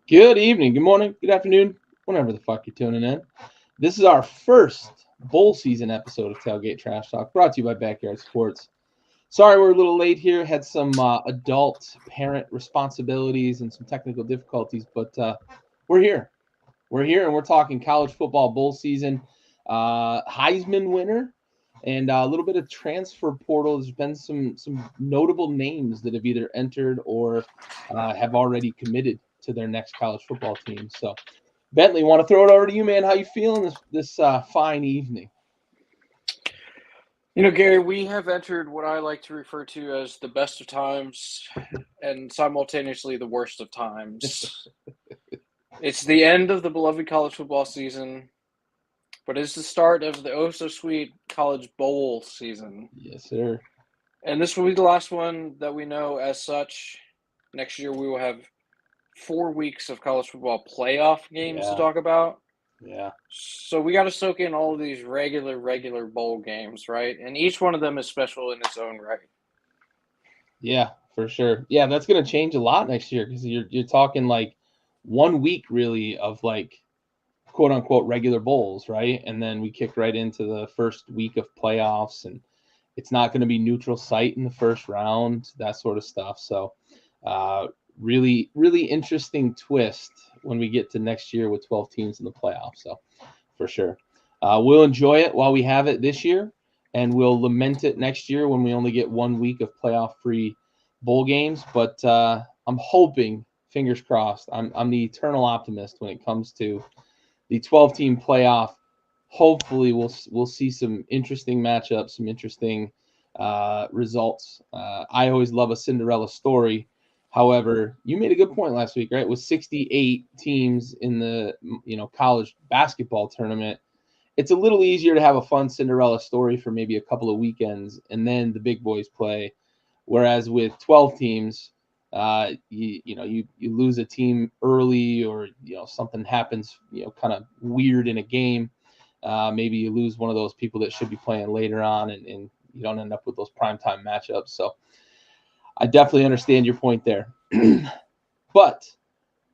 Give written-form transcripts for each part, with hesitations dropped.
Good evening, good morning, good afternoon, whenever the fuck you're tuning in. This is our first bowl season episode of Tailgate Trash Talk, brought to you by Backyard Sports. Sorry we're a little late here, had some adult parent responsibilities and some technical difficulties, but we're here. We're here and we're talking college football bowl season, Heisman winner, and a little bit of transfer portal. There's been some notable names that have either entered or have already committed to their next college football team. So, Bentley, want to throw it over to you, man? How you feeling this fine evening? Gary, we have entered what I like to refer to as the best of times and simultaneously the worst of times. It's the end of the beloved college football season, but it's the start of the oh so sweet college bowl season. Yes, sir. And this will be the last one that we know as such. Next year, we will have 4 weeks of college football playoff games to talk about. Yeah. So we got to soak in all of these regular bowl games, right? And each one of them is special in its own right. Yeah, for sure. Yeah, that's gonna change a lot next year because you're talking like 1 week really of like quote unquote regular bowls, right? And then we kick right into the first week of playoffs, and it's not going to be neutral site in the first round, that sort of stuff. So, really interesting twist when we get to next year with 12 teams in the playoffs. So, for sure, we'll enjoy it while we have it this year, and we'll lament it next year when we only get 1 week of playoff-free bowl games. But I'm hoping, fingers crossed, I'm the eternal optimist when it comes to the 12-team playoff. Hopefully, we'll see some interesting matchups, some interesting results. I always love a Cinderella story. However, you made a good point last week, right? With 68 teams in the college basketball tournament, it's a little easier to have a fun Cinderella story for maybe a couple of weekends, and then the big boys play. Whereas with 12 teams, you lose a team early, or something happens kind of weird in a game. Maybe you lose one of those people that should be playing later on, and you don't end up with those primetime matchups. So I definitely understand your point there. But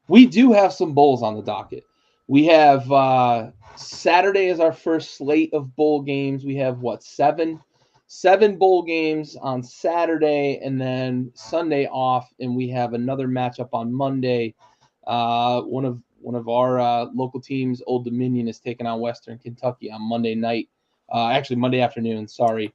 we do have some bowls on the docket. We have Saturday is our first slate of bowl games. We have seven bowl games on Saturday, and then Sunday off, and we have another matchup on Monday. One of our local teams, Old Dominion, is taking on Western Kentucky on Monday night. Actually, Monday afternoon. Sorry.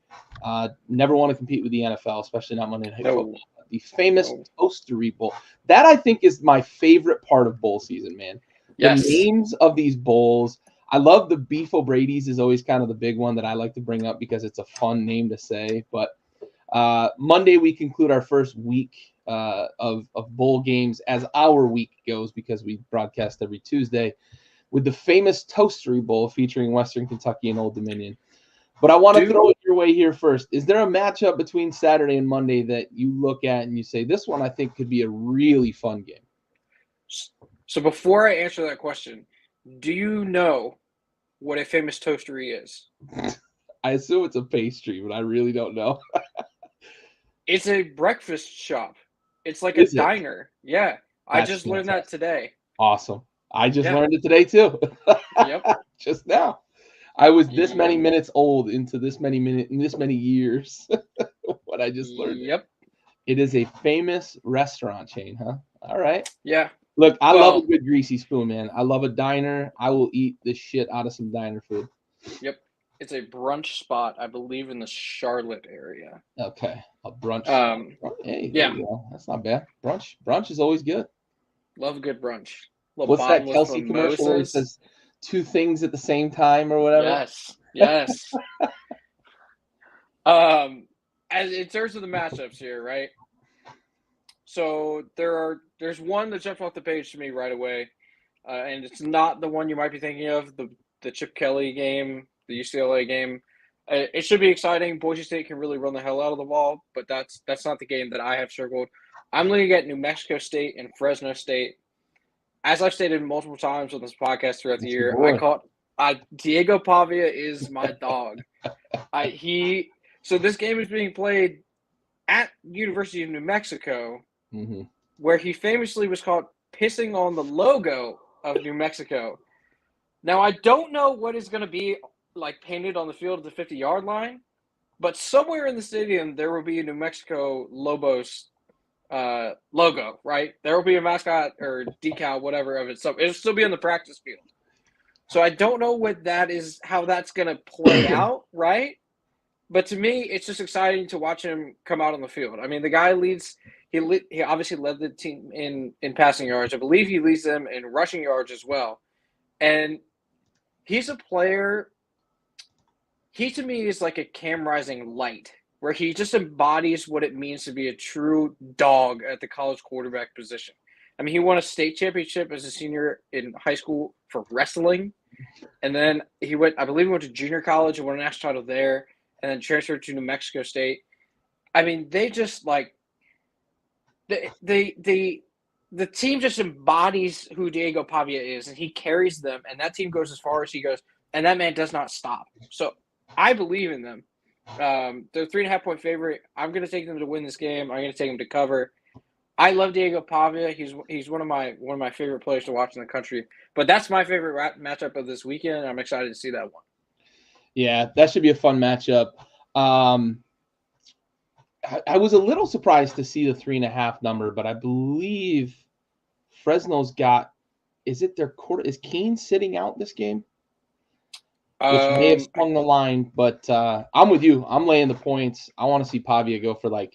Never want to compete with the NFL, especially not Monday Night Football. The famous Toastery Bowl. That, I think, is my favorite part of bowl season, man. Yes. The names of these bowls. I love the Beef O'Brady's is always kind of the big one that I like to bring up because it's a fun name to say. But Monday we conclude our first week of bowl games as our week goes, because we broadcast every Tuesday, with the famous Toastery Bowl featuring Western Kentucky and Old Dominion. But I want to throw it your way here first. Is there a matchup between Saturday and Monday that you look at and you say, this one I think could be a really fun game? So before I answer that question, do you know what a famous toastery is? I assume it's a pastry, but I really don't know. It's a breakfast shop. It's like a diner. Yeah. I just learned that today. Awesome. I just learned it today too. Yep. Just now. I was this many minutes old into this many years when I just learned it. It is a famous restaurant chain, huh? All right. Yeah. Look, I love a good greasy spoon, man. I love a diner. I will eat the shit out of some diner food. Yep. It's a brunch spot, I believe, in the Charlotte area. Okay. A brunch. Hey, yeah. That's not bad. Brunch is always good. Love a good brunch. What's that Kelsey commercial where he says two things at the same time or whatever? Yes. As in terms of the matchups here, right? So there's one that jumped off the page to me right away, and it's not the one you might be thinking of, the Chip Kelly game, the UCLA game. It should be exciting. Boise State can really run the hell out of the ball, but that's not the game that I have circled. I'm looking at New Mexico State and Fresno State. As I've stated multiple times on this podcast throughout the year, Diego Pavia is my dog. So this game is being played at University of New Mexico, where he famously was caught pissing on the logo of New Mexico. Now, I don't know what is going to be like painted on the field at the 50-yard line, but somewhere in the stadium there will be a New Mexico Lobos logo, right? There will be a mascot or decal, whatever of it. So it'll still be on the practice field. So I don't know what that is, how that's going to play out, right? But to me, it's just exciting to watch him come out on the field. I mean, the guy leads. He obviously led the team in passing yards. I believe he leads them in rushing yards as well. And he's a player. He to me is like a Cam Rising light, where he just embodies what it means to be a true dog at the college quarterback position. I mean, he won a state championship as a senior in high school for wrestling, and then I believe he went to junior college and won a national title there, and then transferred to New Mexico State. I mean, they just like the team just embodies who Diego Pavia is, and he carries them, and that team goes as far as he goes, and that man does not stop. So I believe in them. They're 3.5-point favorite. I'm going to take them to win this game. I'm going to take them to cover. I love Diego Pavia. He's one of my favorite players to watch in the country. But that's my favorite matchup of this weekend. I'm excited to see that one. Yeah, that should be a fun matchup. I was a little surprised to see the 3.5 number, but I believe Fresno's got. Is it their quarter? Is Keene sitting out this game? Which may have swung the line, but I'm with you. I'm laying the points. I want to see Pavia go for like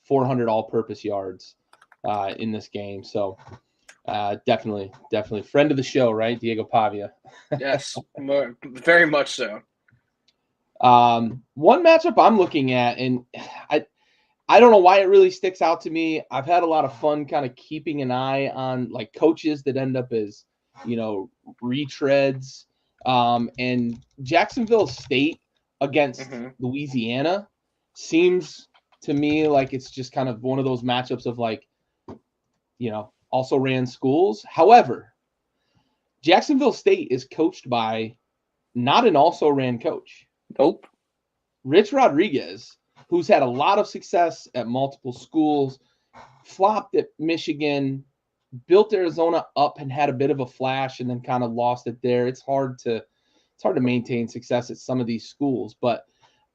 400 all-purpose yards in this game. So definitely friend of the show, right? Diego Pavia. Yes, very much so. One matchup I'm looking at, and I don't know why it really sticks out to me. I've had a lot of fun kind of keeping an eye on like coaches that end up as, retreads. And Jacksonville State against Louisiana seems to me like it's just kind of one of those matchups of like, also ran schools. However, Jacksonville State is coached by not an also ran coach. Nope. Rich Rodriguez, who's had a lot of success at multiple schools, flopped at Michigan, built Arizona up and had a bit of a flash and then kind of lost it there. It's hard to maintain success at some of these schools, but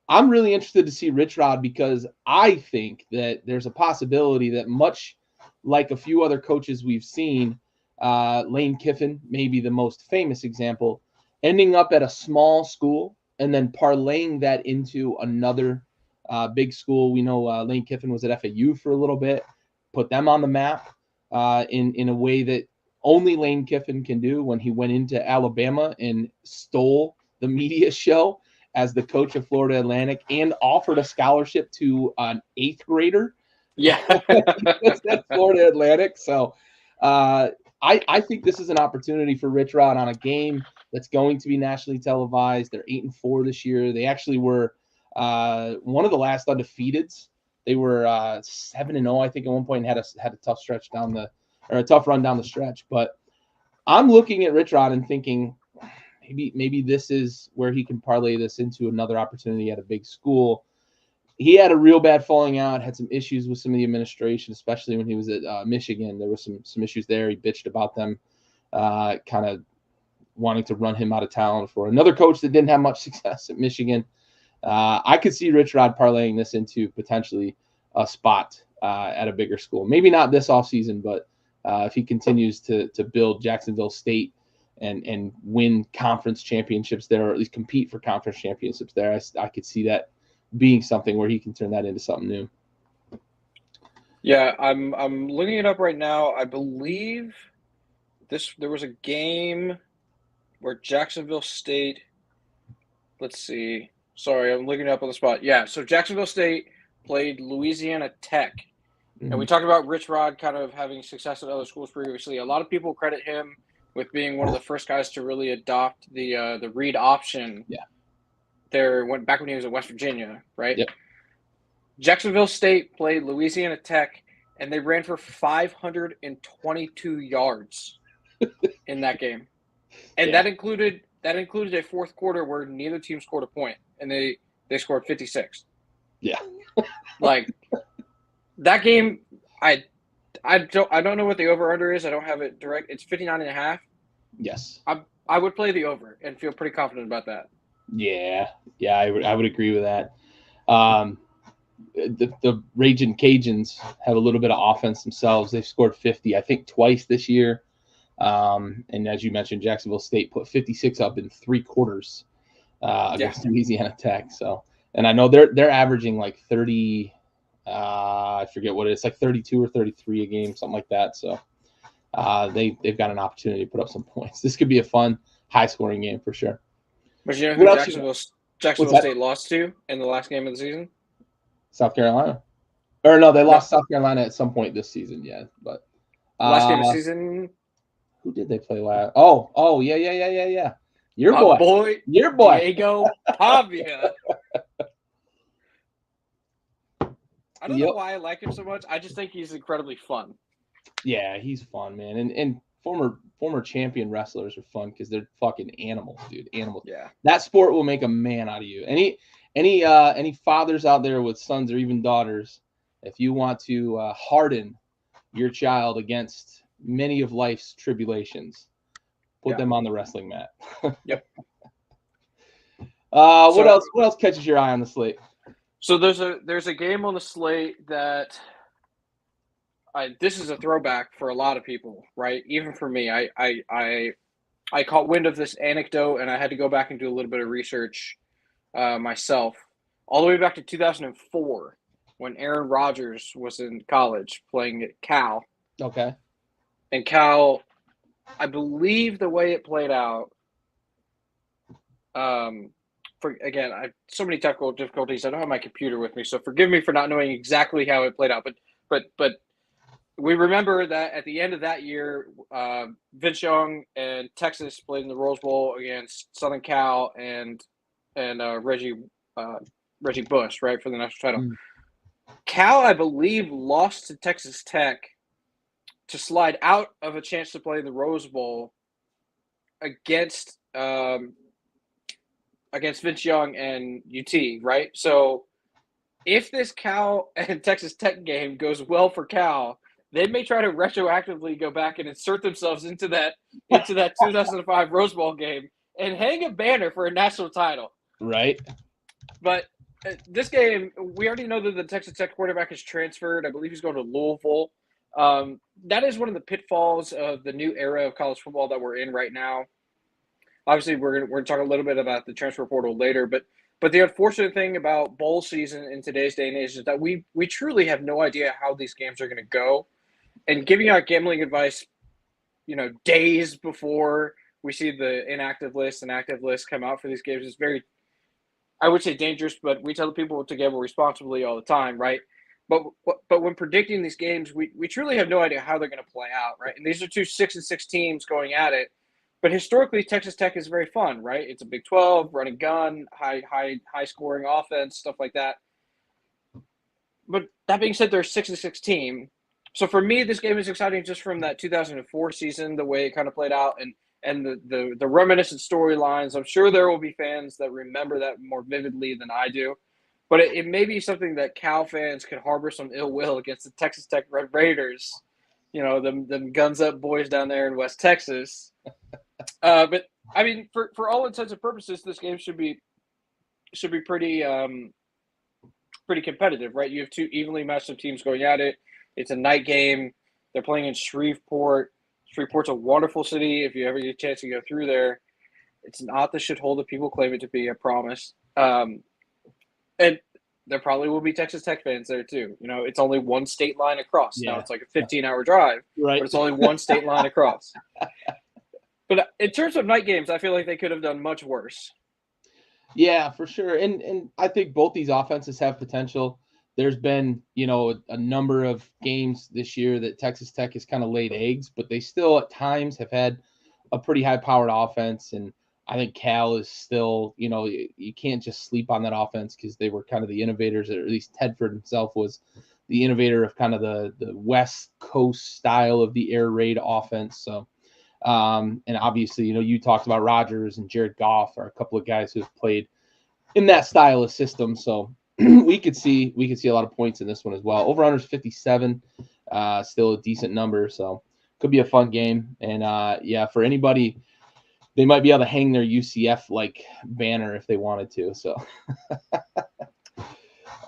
I'm really interested to see Rich Rod because I think that there's a possibility that much like a few other coaches we've seen, Lane Kiffin, maybe the most famous example, ending up at a small school and then parlaying that into another big school. We know Lane Kiffin was at FAU for a little bit, put them on the map in a way that only Lane Kiffin can do when he went into Alabama and stole the media show as the coach of Florida Atlantic and offered a scholarship to an 8th grader. Yeah. At Florida Atlantic. So I think this is an opportunity for Rich Rod on a game that's going to be nationally televised. They're 8-4 this year. They actually were one of the last undefeateds. They were 7-0, I think, at one point, and had a tough stretch a tough run down the stretch. But I'm looking at Rich Rod and thinking maybe this is where he can parlay this into another opportunity at a big school. He had a real bad falling out, had some issues with some of the administration, especially when he was at Michigan. There were some issues there. He bitched about them, kind of wanting to run him out of town for another coach that didn't have much success at Michigan. I could see Rich Rod parlaying this into potentially a spot at a bigger school. Maybe not this offseason, but if he continues to build Jacksonville State and win conference championships there, or at least compete for conference championships there, I could see that being something where he can turn that into something new. Yeah, I'm looking it up right now. I believe there was a game where Jacksonville State. Let's see. Sorry, I'm looking it up on the spot. Yeah, so Jacksonville State played Louisiana Tech. And we talked about Rich Rod kind of having success at other schools previously. A lot of people credit him with being one of the first guys to really adopt the read option. Yeah. Went back when he was at West Virginia, right? Yep. Jacksonville State played Louisiana Tech, and they ran for 522 yards in that game. And that included a fourth quarter where neither team scored a point, and they scored 56. Yeah. Like that game, I I don't know what the over under is. I don't have it direct. It's 59.5. Yes. I would play the over and feel pretty confident about that. Yeah. Yeah, I would agree with that. The Raging Cajuns have a little bit of offense themselves. They've scored 50, I think, twice this year. And as you mentioned, Jacksonville State put 56 up in 3 quarters against Louisiana Tech. So, and I know they're averaging like 30. I forget what it is, like 32 or 33 a game, something like that. So they've got an opportunity to put up some points. This could be a fun, high-scoring game for sure. But you know What who else Jacksonville State lost to in the last game of the season? South Carolina. Or no, they No. lost South Carolina at some point this season, yeah. But Last game of the season. who did they play last? Oh, yeah. Your My boy, your boy, Diego Pavia. I don't know why I like him so much. I just think he's incredibly fun. Yeah, he's fun, man. And former champion wrestlers are fun because they're fucking animals, dude. Animals. Yeah. That sport will make a man out of you. Any fathers out there with sons or even daughters, if you want to harden your child against many of life's tribulations, put them on the wrestling mat. Yep. What else catches your eye on the slate? So there's a game on the slate that this is a throwback for a lot of people, right? Even for me, I caught wind of this anecdote and I had to go back and do a little bit of research myself, all the way back to 2004 when Aaron Rodgers was in college playing at Cal. Okay. And Cal, I believe the way it played out. I have so many technical difficulties. I don't have my computer with me, so forgive me for not knowing exactly how it played out. But we remember that at the end of that year, Vince Young and Texas played in the Rose Bowl against Southern Cal and Reggie Bush, right, for the national title. Cal, I believe, lost to Texas Tech to slide out of a chance to play in the Rose Bowl against Vince Young and UT, right? So if this Cal and Texas Tech game goes well for Cal, they may try to retroactively go back and insert themselves into that 2005 Rose Bowl game and hang a banner for a national title. Right. But this game, we already know that the Texas Tech quarterback has transferred. I believe he's going to Louisville. That is one of the pitfalls of the new era of college football that we're in right now. Obviously, we're going to talk a little bit about the transfer portal later, but the unfortunate thing about bowl season in today's day and age is that we truly have no idea how these games are going to go. And giving out gambling advice, days before we see the inactive list and active list come out for these games is very, I would say, dangerous, but we tell people to gamble responsibly all the time, right? But when predicting these games, we truly have no idea how they're going to play out, right? And these are 2 6-6 teams going at it. But historically, Texas Tech is very fun, right? It's a Big 12, run and gun, high scoring offense, stuff like that. But that being said, they're a 6-6 team. So for me, this game is exciting just from that 2004 season, the way it kind of played out, and the reminiscent storylines. I'm sure there will be fans that remember that more vividly than I do. But it may be something that Cal fans could harbor some ill will against the Texas Tech Red Raiders. Them guns up boys down there in West Texas. But I mean, for all intents and purposes, this game should be pretty competitive, right? You have 2 evenly matched up teams going at it. It's a night game. They're playing in Shreveport. Shreveport's a wonderful city. If you ever get a chance to go through there, it's not the shithole that people claim it to be. I promise. And there probably will be Texas Tech fans there too. It's only one state line across. Yeah. Now it's like a 15-hour drive, right? But it's only one state line across. But in terms of night games, I feel like they could have done much worse. Yeah, for sure. And I think both these offenses have potential. There's been, a number of games this year that Texas Tech has kind of laid eggs, but they still at times have had a pretty high-powered offense. And I think Cal is still, you can't just sleep on that offense because they were kind of the innovators, or at least Tedford himself was the innovator of kind of the West Coast style of the air raid offense. So, and obviously, you talked about Rodgers and Jared Goff are a couple of guys who have played in that style of system. So we could see a lot of points in this one as well. Over under is 57. still a decent number. So could be a fun game. And yeah, for anybody, they might be able to hang their UCF like banner if they wanted to. So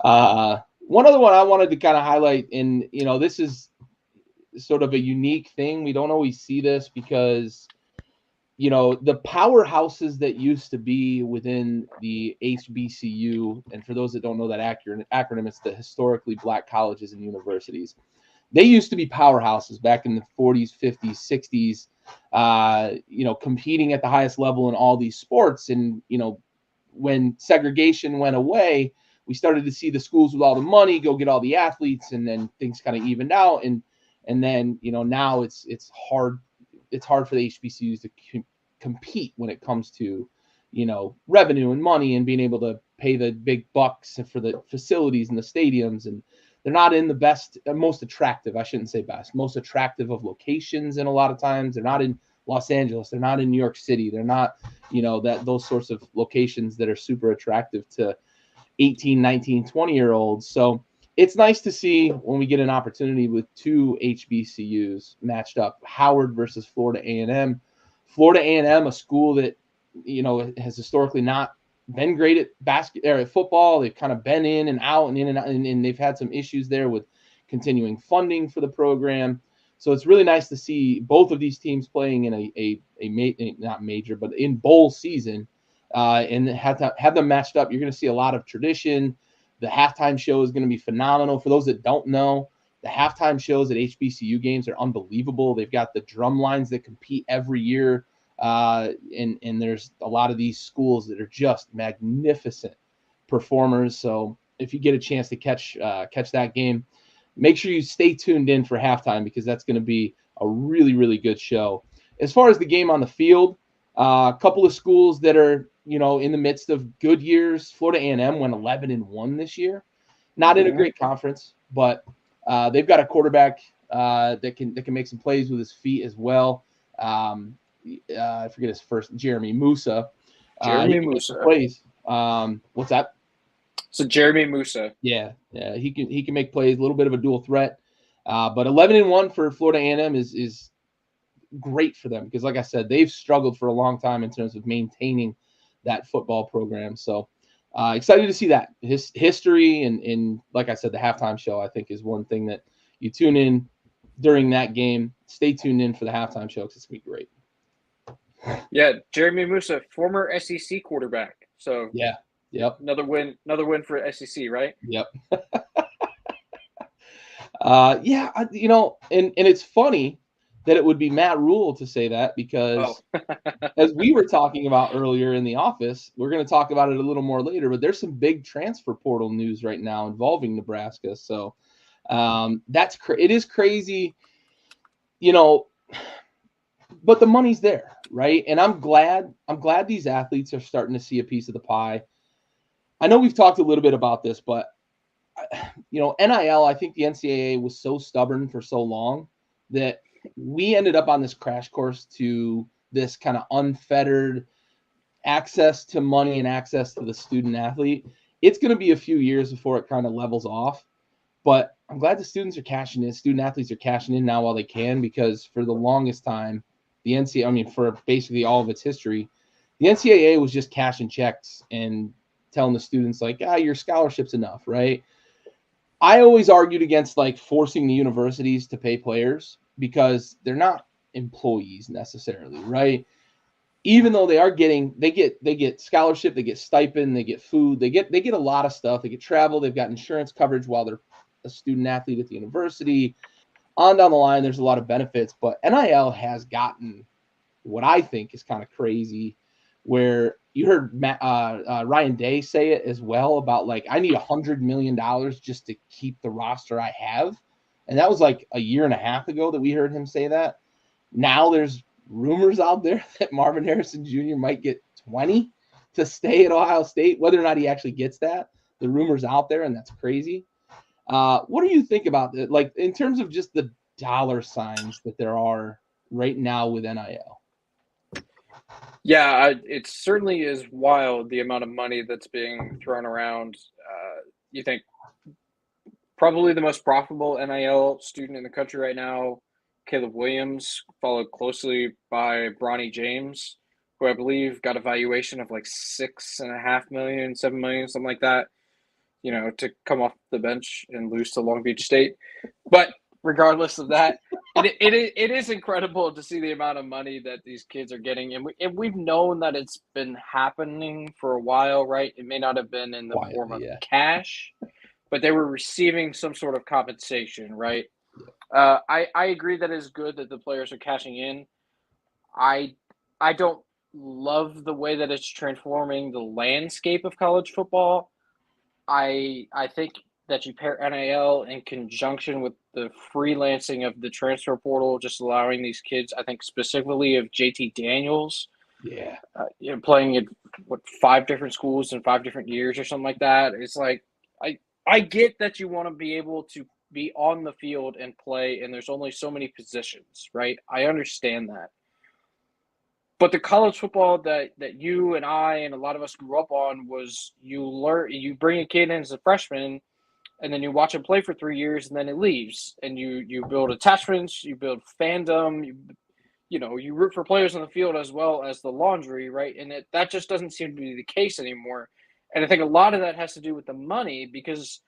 one other one I wanted to kind of highlight, and this is sort of a unique thing. We don't always see this because the powerhouses that used to be within the HBCU, and for those that don't know that acronym, it's the historically black colleges and universities. They used to be powerhouses back in the 40s, 50s, 60s, competing at the highest level in all these sports. And, when segregation went away, we started to see the schools with all the money go get all the athletes, and then things kind of evened out. And then, now it's hard. It's hard for the HBCUs to compete when it comes to, revenue and money and being able to pay the big bucks for the facilities and the stadiums. And they're not in the best, most attractive, I shouldn't say best, most attractive of locations. And a lot of times they're not in Los Angeles. They're not in New York City. They're not, those sorts of locations that are super attractive to 18, 19, 20-year-olds. So it's nice to see when we get an opportunity with two HBCUs matched up, Howard versus Florida A&M. Florida A&M, a school that, has historically not been great at at football. They've kind of been in and out, and they've had some issues there with continuing funding for the program. So it's really nice to see both of these teams playing in not major, but in bowl season, and have them matched up. You're going to see a lot of tradition. The halftime show is going to be phenomenal. For those that don't know, the halftime shows at HBCU games are unbelievable. They've got the drum lines that compete every year. And there's a lot of these schools that are just magnificent performers. So if you get a chance to catch that game, make sure you stay tuned in for halftime, because that's going to be a really, really good show. As far as the game on the field, a couple of schools that are, in the midst of good years. Florida A&M went 11-1 this year. Not in a great conference, but they've got a quarterback that can make some plays with his feet as well. I forget his first, Jeremy Musa. Jeremy Musa plays. What's that? So Jeremy Musa. Yeah, he can make plays. A little bit of a dual threat, but 11-1 for Florida A&M is great for them, because, like I said, they've struggled for a long time in terms of maintaining that football program. So excited to see that history, and like I said, the halftime show I think is one thing that you tune in during that game. Stay tuned in for the halftime show, because it's gonna be great. Yeah, Jeremy Musa, former SEC quarterback. So yeah, yep, another win for SEC, right? Yep. Yeah, and it's funny that it would be Matt Rule to say that, because as we were talking about earlier in the office, we're going to talk about it a little more later, but there's some big transfer portal news right now involving Nebraska. So it is crazy, but the money's there, right? And I'm glad these athletes are starting to see a piece of the pie. I know we've talked a little bit about this, but NIL, I think the NCAA was so stubborn for so long that we ended up on this crash course to this kind of unfettered access to money and access to the student athlete. It's going to be a few years before it kind of levels off, but I'm glad the student athletes are cashing in now while they can, because for the longest time, the NCAA, for basically all of its history, the NCAA was just cashing checks and telling the students like, your scholarship's enough, right? I always argued against forcing the universities to pay players, because they're not employees necessarily, right? Even though they get scholarship, they get stipend, they get food, they get a lot of stuff. They get travel, they've got insurance coverage while they're a student athlete at the university. On down the line, there's a lot of benefits, but NIL has gotten what I think is kind of crazy, where you heard Ryan Day say it as well about I need $100 million just to keep the roster I have. And that was a year and a half ago that we heard him say that. Now there's rumors out there that Marvin Harrison Jr. might get 20 to stay at Ohio State. Whether or not he actually gets that, the rumor's out there, and that's crazy. What do you think about that? In terms of just the dollar signs that there are right now with NIL? Yeah, it certainly is wild, the amount of money that's being thrown around. You think Probably the most profitable NIL student in the country right now, Caleb Williams, followed closely by Bronny James, who I believe got a valuation of like 6.5 million, 7 million, something like that, to come off the bench and lose to Long Beach State. But regardless of that, it is incredible to see the amount of money that these kids are getting. And we've known that it's been happening for a while, right? It may not have been in the form of cash, but they were receiving some sort of compensation, right? I agree that it's good that the players are cashing in. I don't love the way that it's transforming the landscape of college football. I think that you pair NIL in conjunction with the freelancing of the transfer portal, just allowing these kids, I think specifically of JT Daniels, playing at 5 different schools in 5 different years or something like that. It's like I get that you want to be able to be on the field and play, and there's only so many positions, right? I understand that. But the college football that you and I and a lot of us grew up on was you bring a kid in as a freshman, and then you watch him play for 3 years, and then it leaves, and you build attachments, you build fandom, you root for players on the field as well as the laundry, right? And that just doesn't seem to be the case anymore. And I think a lot of that has to do with the money, because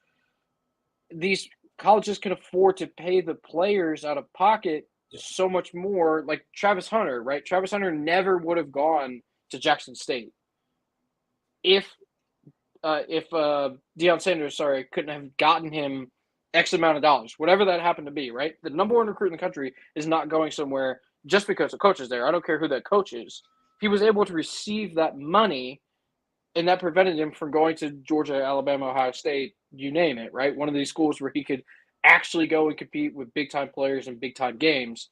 these colleges can afford to pay the players out of pocket so much more. Like Travis Hunter, right? Travis Hunter never would have gone to Jackson State if Deion Sanders, couldn't have gotten him X amount of dollars, whatever that happened to be, right? The number 1 recruit in the country is not going somewhere just because the coach is there. I don't care who that coach is. He was able to receive that money, and that prevented him from going to Georgia, Alabama, Ohio State, you name it, right? One of these schools where he could actually go and compete with big-time players in big-time games,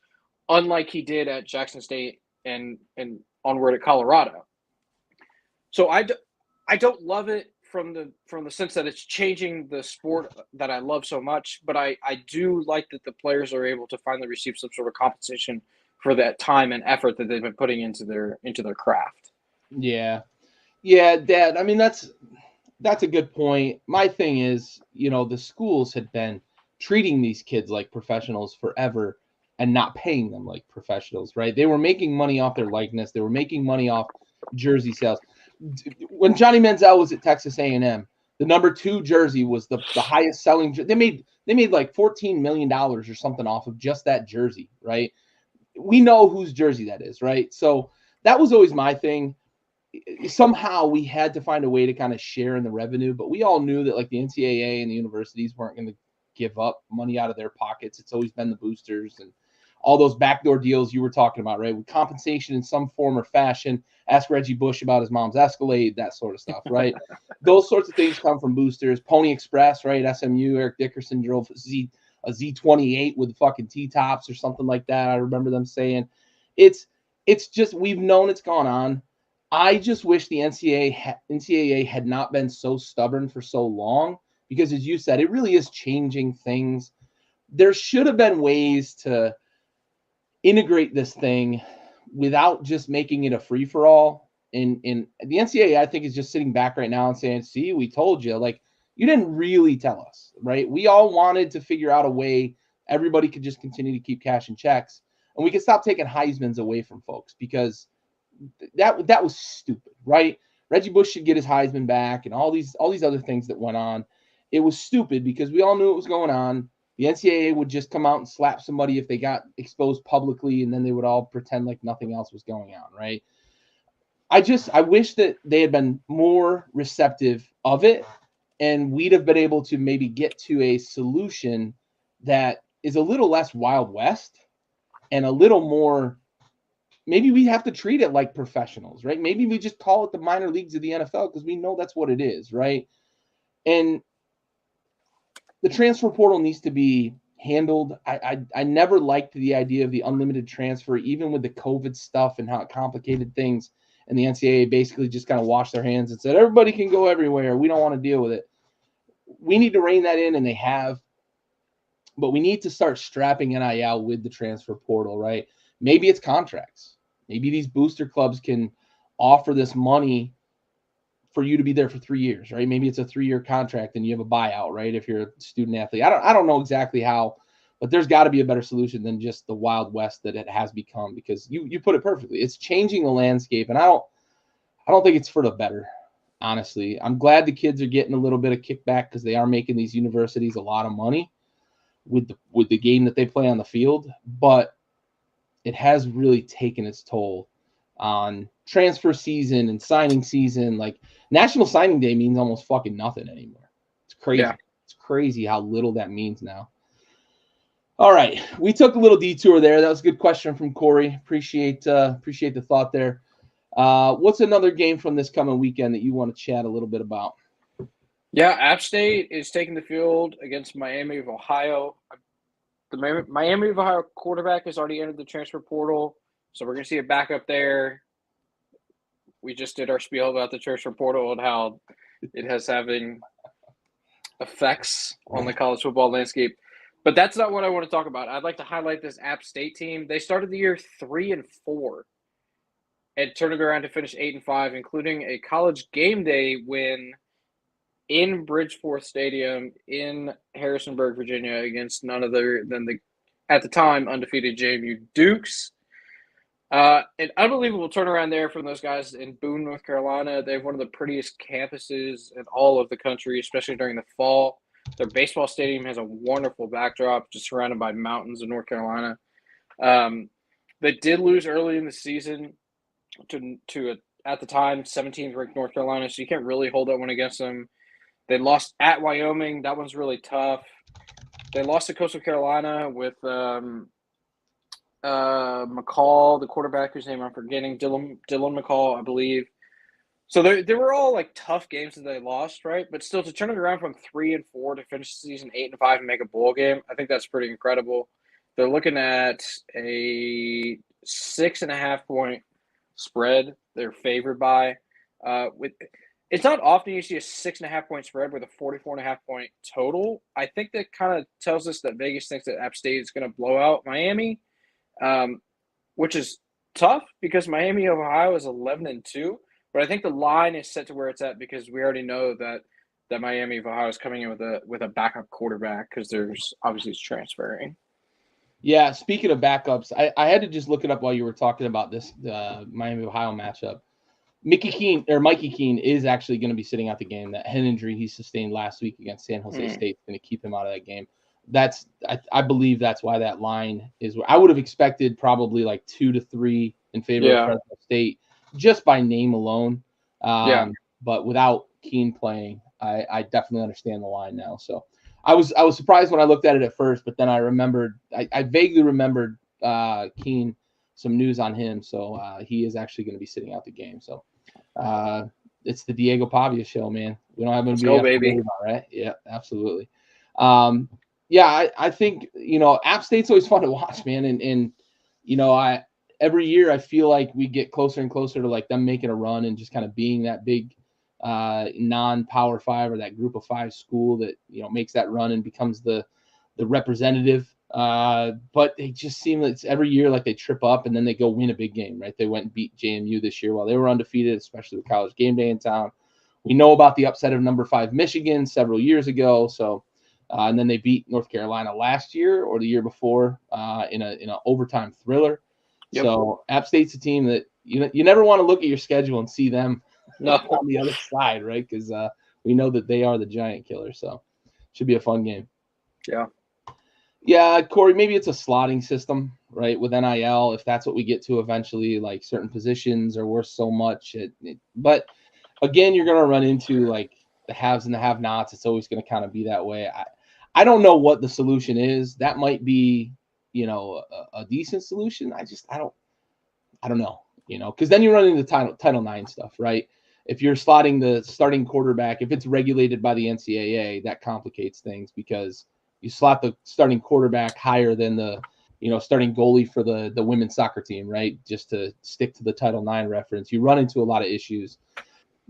unlike he did at Jackson State and onward at Colorado. So I don't love it from the sense that it's changing the sport that I love so much, but I do like that the players are able to finally receive some sort of compensation for that time and effort that they've been putting into their craft. Yeah, Dad. I mean, that's a good point. My thing is, the schools had been treating these kids like professionals forever and not paying them like professionals, right? They were making money off their likeness. They were making money off jersey sales. When Johnny Manziel was at Texas A&M, the number 2 jersey was the highest selling. They made like $14 million or something off of just that jersey, right? We know whose jersey that is, right? So that was always my thing. Somehow we had to find a way to kind of share in the revenue, but we all knew that like the NCAA and the universities weren't going to give up money out of their pockets. It's always been the boosters and all those backdoor deals you were talking about, right? With compensation in some form or fashion. Ask Reggie Bush about his mom's Escalade, that sort of stuff, right? Those sorts of things come from boosters. Pony Express, right? SMU, Eric Dickerson drove a Z28 with fucking T-tops or something like that. I remember them saying it's just, we've known it's gone on. I just wish the NCAA had not been so stubborn for so long, because as you said, it really is changing things. There should have been ways to integrate this thing without just making it a free-for-all. And the NCAA, I think, is just sitting back right now and saying, see, we told you. Like, you didn't really tell us, right? We all wanted to figure out a way everybody could just continue to keep cashing checks, and we could stop taking Heismans away from folks, because that was stupid, right? Reggie Bush should get his Heisman back, and all these other things that went on. It was stupid because we all knew what was going on. The NCAA would just come out and slap somebody if they got exposed publicly, and then they would all pretend like nothing else was going on, right? I wish that they had been more receptive of it, and we'd have been able to maybe get to a solution that is a little less Wild West and a little more. Maybe we have to treat it like professionals, right? Maybe we just call it the minor leagues of the NFL, because we know that's what it is, right? And the transfer portal needs to be handled. I never liked the idea of the unlimited transfer, even with the COVID stuff and how it complicated things. And the NCAA basically just kind of washed their hands and said, everybody can go everywhere. We don't want to deal with it. We need to rein that in, and they have. But we need to start strapping NIL with the transfer portal, right? Maybe it's contracts. Maybe these booster clubs can offer this money for you to be there for 3 years, right? Maybe it's a 3-year contract and you have a buyout, right? If you're a student athlete, I don't know exactly how, but there's got to be a better solution than just the Wild West that it has become, because you put it perfectly. It's changing the landscape, and I don't think it's for the better, honestly. I'm glad the kids are getting a little bit of kickback because they are making these universities a lot of money with the game that they play on the field, but it has really taken its toll on transfer season and signing season. Like, National Signing Day means almost fucking nothing anymore. It's crazy. Yeah. It's crazy how little that means now. All right, we took a little detour there. That was a good question from Corey. Appreciate the thought there. What's another game from this coming weekend that you want to chat a little bit about? Yeah, App State is taking the field against Miami of Ohio. The Miami of Ohio quarterback has already entered the transfer portal, so we're going to see a backup there. We just did our spiel about the transfer portal and how it has having effects on the college football landscape. But that's not what I want to talk about. I'd like to highlight this App State team. They started the year 3-4 and turned it around to finish 8-5, including a college game day win in Bridgeforth Stadium in Harrisonburg, Virginia, against none other than the, at the time, undefeated JMU Dukes. An unbelievable turnaround there from those guys in Boone, North Carolina. They have one of the prettiest campuses in all of the country, especially during the fall. Their baseball stadium has a wonderful backdrop, just surrounded by mountains in North Carolina. They did lose early in the season to at the time, 17th ranked North Carolina, so you can't really hold that one against them. They lost at Wyoming. That one's really tough. They lost to Coastal Carolina with McCall, the quarterback whose name I'm forgetting, Dylan McCall, I believe. So they were all like tough games that they lost, right? But still, to turn it around from 3-4 to finish the season 8-5 and make a bowl game, I think that's pretty incredible. They're looking at a 6.5 point spread. They're favored by. It's not often you see a 6.5 point spread with a 44.5 point total. I think that kind of tells us that Vegas thinks that App State is going to blow out Miami, which is tough because Miami of Ohio is 11-2. But I think the line is set to where it's at because we already know that Miami of Ohio is coming in with a backup quarterback because there's obviously it's transferring. Yeah, speaking of backups, I had to just look it up while you were talking about this Miami of Ohio matchup. Mikey Keene is actually going to be sitting out the game. That head injury he sustained last week against San Jose State is going to keep him out of that game. I believe that's why that line is. I would have expected probably like 2-3 in favor of Fresno State just by name alone. But without Keene playing, I definitely understand the line now. So I was surprised when I looked at it at first, but then I remembered. I vaguely remembered Keene, some news on him. So he is actually going to be sitting out the game. So. It's the Diego Pavia show, man. We don't have to be baby. About, right? Yeah, absolutely. I think App State's always fun to watch, man. And every year I feel like we get closer and closer to like them making a run and just kind of being that big non-Power 5 or that Group of 5 school that makes that run and becomes the representative. But they just seem like it's every year like they trip up and then they go win a big game, right? They went and beat JMU this year while they were undefeated, especially with College Game Day in town. We know about the upset of number 5 Michigan several years ago. So, and then they beat North Carolina last year or the year before in a overtime thriller. Yep. So App State's a team that you never want to look at your schedule and see them on the other side, right? Because we know that they are the giant killer. So should be a fun game. Yeah. Yeah, Corey, maybe it's a slotting system, right, with NIL, if that's what we get to eventually, like certain positions are worth so much. But, again, you're going to run into, like, the haves and the have-nots. It's always going to kind of be that way. I don't know what the solution is. That might be, a decent solution. I don't know, because then you run into Title IX stuff, right? If you're slotting the starting quarterback, if it's regulated by the NCAA, that complicates things because – you slot the starting quarterback higher than the, starting goalie for the women's soccer team, right? Just to stick to the Title IX reference. You run into a lot of issues.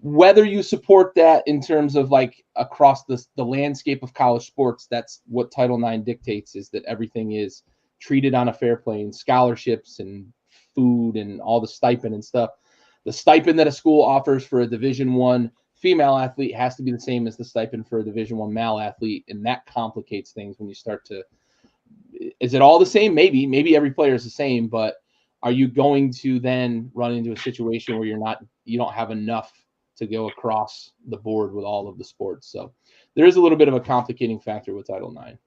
Whether you support that in terms of like across the landscape of college sports, that's what Title IX dictates, is that everything is treated on a fair plane, scholarships and food and all the stipend and stuff. The stipend that a school offers for a Division I female athlete has to be the same as the stipend for a Division I male athlete, and that complicates things when you start to. Is it all the same? Maybe every player is the same, but are you going to then run into a situation where you don't have enough to go across the board with all of the sports? So there is a little bit of a complicating factor with Title IX.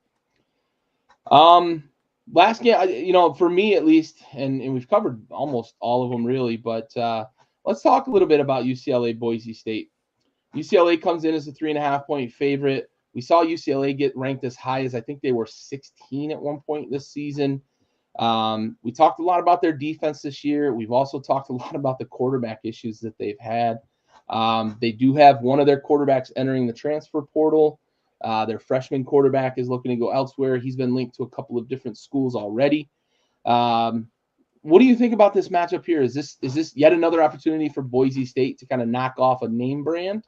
Last game, for me at least, and we've covered almost all of them really, but let's talk a little bit about UCLA Boise State. UCLA comes in as a 3.5-point favorite. We saw UCLA get ranked as high as I think they were 16 at one point this season. We talked a lot about their defense this year. We've also talked a lot about the quarterback issues that they've had. They do have one of their quarterbacks entering the transfer portal. Their freshman quarterback is looking to go elsewhere. He's been linked to a couple of different schools already. What do you think about this matchup here? Is this yet another opportunity for Boise State to kind of knock off a name brand,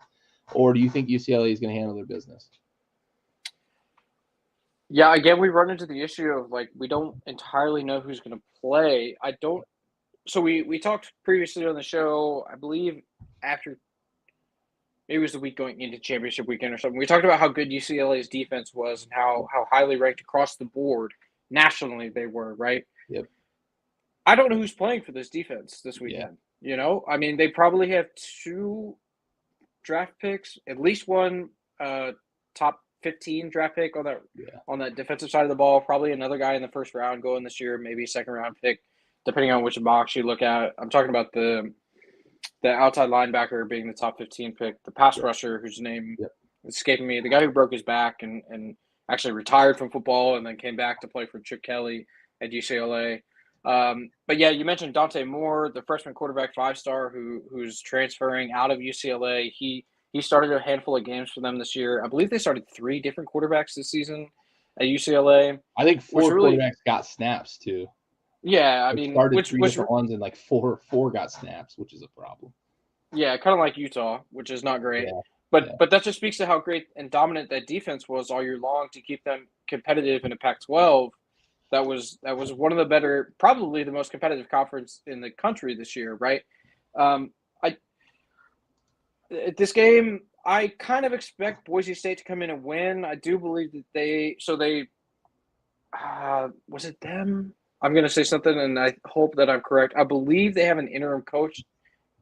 or do you think UCLA is going to handle their business? Yeah, again, we run into the issue of we don't entirely know who's going to play. So we talked previously on the show, I believe after maybe it was the week going into championship weekend or something. We talked about how good UCLA's defense was and how highly ranked across the board nationally they were, right? Yep. I don't know who's playing for this defense this weekend. Yeah. I mean, they probably have 2 draft picks, at least one top 15 draft pick on that defensive side of the ball. Probably another guy in the first round going this year, maybe a second round pick, depending on which box you look at. I'm talking about the outside linebacker being the top 15 pick, the pass rusher whose name is escaping me, the guy who broke his back and actually retired from football and then came back to play for Chip Kelly at UCLA. But yeah, you mentioned Dante Moore, the freshman quarterback 5-star who's transferring out of UCLA. He started a handful of games for them this year. I believe they started 3 different quarterbacks this season at UCLA. I think 4 quarterbacks got snaps too. Yeah, I mean, started 3 different ones and four got snaps, which is a problem. Yeah, kind of like Utah, which is not great. Yeah. But that just speaks to how great and dominant that defense was all year long to keep them competitive in a Pac-12. That was one of the better, probably the most competitive conference in the country this year, right? This game, I kind of expect Boise State to come in and win. I do believe that was it them? I'm going to say something, and I hope that I'm correct. I believe they have an interim coach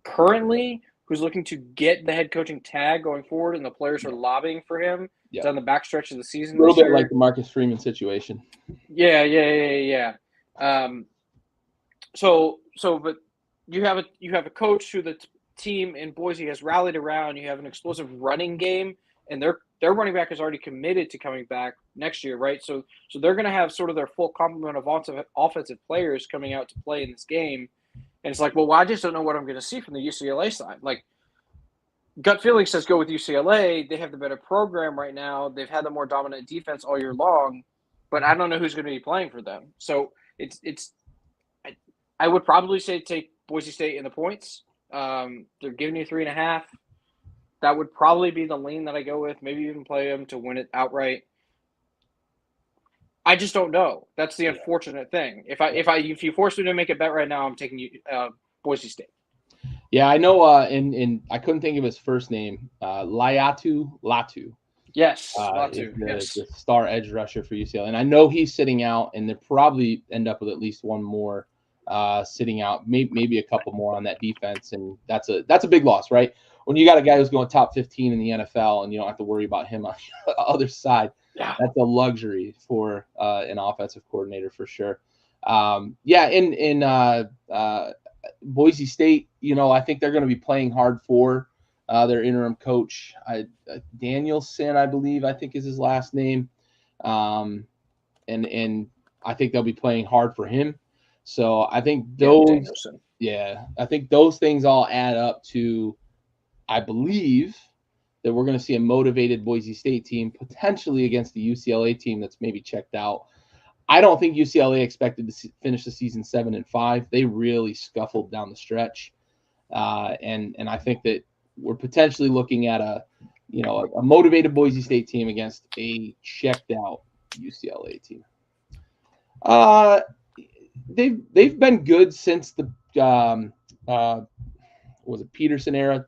currently who's looking to get the head coaching tag going forward, and the players are lobbying for him down the backstretch of the season. A little bit like the Marcus Freeman situation. Yeah. But you have a coach who the team in Boise has rallied around. You have an explosive running game, and their running back is already committed to coming back next year, right? So they're going to have sort of their full complement of offensive players coming out to play in this game. And it's well, I just don't know what I'm going to see from the UCLA side. Gut feeling says go with UCLA. They have the better program right now. They've had the more dominant defense all year long, but I don't know who's going to be playing for them. So I would probably say take Boise State in the points. They're giving you 3.5. That would probably be the lean that I go with. Maybe even play them to win it outright. I just don't know. That's the unfortunate thing. If you force me to make a bet right now, I'm taking Boise State. Yeah, I know. And I couldn't think of his first name. Latu. Yes, Latu. The star edge rusher for UCLA, and I know he's sitting out, and they probably end up with at least one more sitting out, maybe a couple more on that defense, and that's a big loss, right? When you got a guy who's going top 15 in the NFL, and you don't have to worry about him on the other side. Yeah. That's a luxury for an offensive coordinator for sure. In Boise State, I think they're going to be playing hard for their interim coach, Danielson, I believe, I think is his last name. And I think they'll be playing hard for him. So I think I think those things all add up to, I believe, that we're going to see a motivated Boise State team potentially against the UCLA team that's maybe checked out. I don't think UCLA expected to finish the season 7-5. They really scuffled down the stretch, and I think that we're potentially looking at a motivated Boise State team against a checked out UCLA team. They've been good since the was it Peterson era,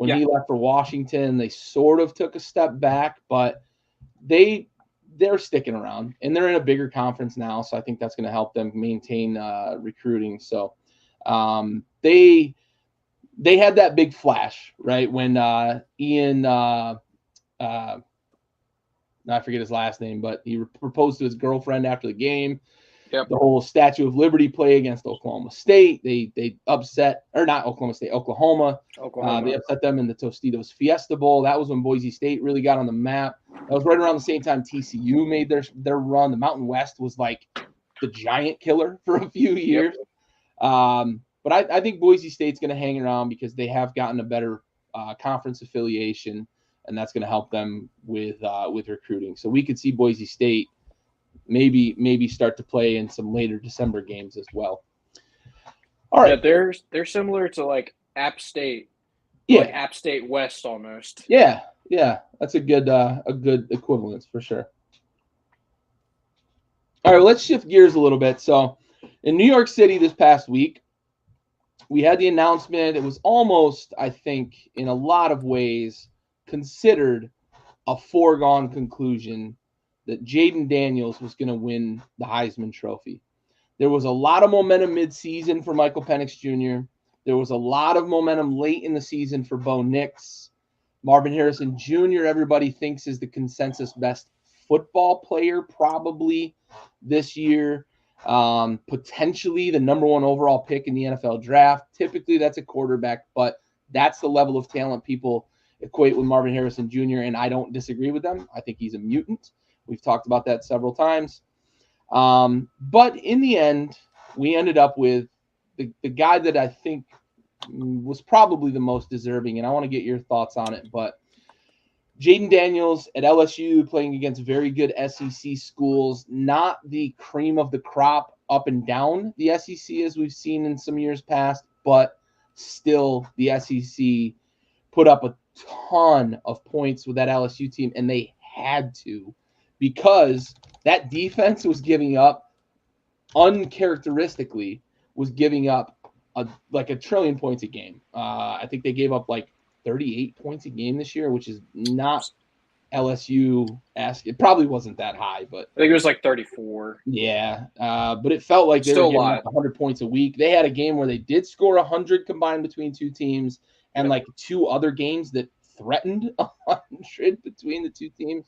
When he left for Washington, they sort of took a step back, but they're sticking around, and they're in a bigger conference now, so I think that's going to help them maintain recruiting. So they had that big flash, right, when Ian I forget his last name, but he proposed to his girlfriend after the game. Yep. The whole Statue of Liberty play against Oklahoma State. They upset, or not Oklahoma State, Oklahoma. They upset them in the Tostitos Fiesta Bowl. That was when Boise State really got on the map. That was right around the same time TCU made their run. The Mountain West was like the giant killer for a few years. Yep. But I think Boise State's going to hang around because they have gotten a better conference affiliation, and that's going to help them with recruiting. So we could see Boise State maybe start to play in some later December games as well. All right. Yeah, they're similar to like App State. Yeah. Like App State West almost. Yeah. That's a good equivalence for sure. All right, let's shift gears a little bit. So in New York City this past week, we had the announcement. It was almost, I think, in a lot of ways considered a foregone conclusion that Jaden Daniels was going to win the Heisman Trophy. There was a lot of momentum mid-season for Michael Penix Jr. There was a lot of momentum late in the season for Bo Nix. Marvin Harrison Jr., everybody thinks is the consensus best football player probably this year. Potentially the number one overall pick in the NFL draft. Typically that's a quarterback, but that's the level of talent people equate with Marvin Harrison Jr., and I don't disagree with them. I think he's a mutant. We've talked about that several times. But in the end, we ended up with the guy that I think was probably the most deserving, and I want to get your thoughts on it. But Jaden Daniels at LSU playing against very good SEC schools, not the cream of the crop up and down the SEC as we've seen in some years past, but still the SEC put up a ton of points with that LSU team, and they had to, because that defense was giving up, uncharacteristically, was giving up a trillion points a game. I think they gave up like 38 points a game this year, which is not LSU-esque. It probably wasn't that high, but I think it was like 34. Yeah, but it felt like they were giving up 100 points a week. They had a game where they did score 100 combined between two teams, and like two other games that threatened 100 between the two teams.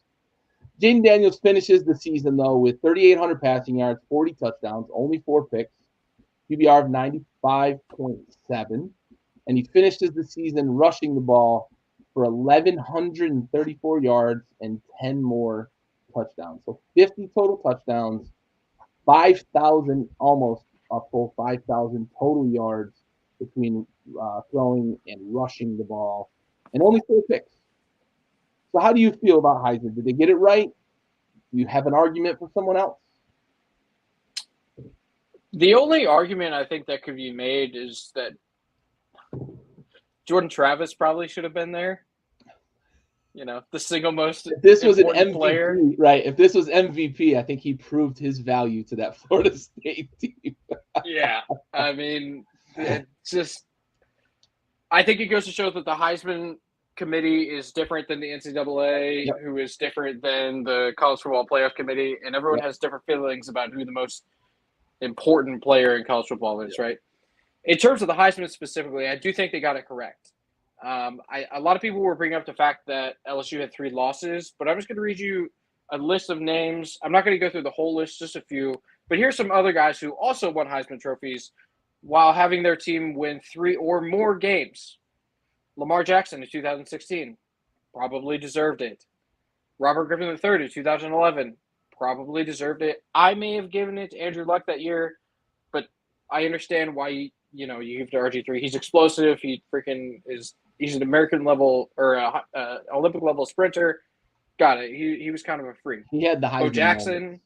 Jaden Daniels finishes the season, though, with 3,800 passing yards, 40 touchdowns, only 4 picks, QBR of 95.7, and he finishes the season rushing the ball for 1,134 yards and 10 more touchdowns. So 50 total touchdowns, 5,000, almost a full 5,000 total yards between throwing and rushing the ball, and only 4 picks. So how do you feel about Heisman? Did they get it right? Do you have an argument for someone else? The only argument I think that could be made is that Jordan Travis probably should have been there. You know, the single most if this was an MVP player. Right? If this was MVP, I think he proved his value to that Florida State team. Yeah, I mean, it's just. I think it goes to show that the Heisman Committee is different than the NCAA, who is different than the College Football Playoff Committee, and everyone has different feelings about who the most important player in college football is, right? In terms of the Heisman specifically, I do think they got it correct. A lot of people were bringing up the fact that LSU had 3 losses, but I'm just going to read you a list of names. I'm not going to go through the whole list, just a few. But here's some other guys who also won Heisman trophies while having their team win 3 or more games. Lamar Jackson in 2016 probably deserved it. Robert Griffin III in 2011 probably deserved it. I may have given it to Andrew Luck that year, but I understand why you give it to RG3. He's explosive. He freaking is. He's an American level or Olympic level sprinter. Got it. He was kind of a freak. He had the Heisman. Bo Jackson. Moments.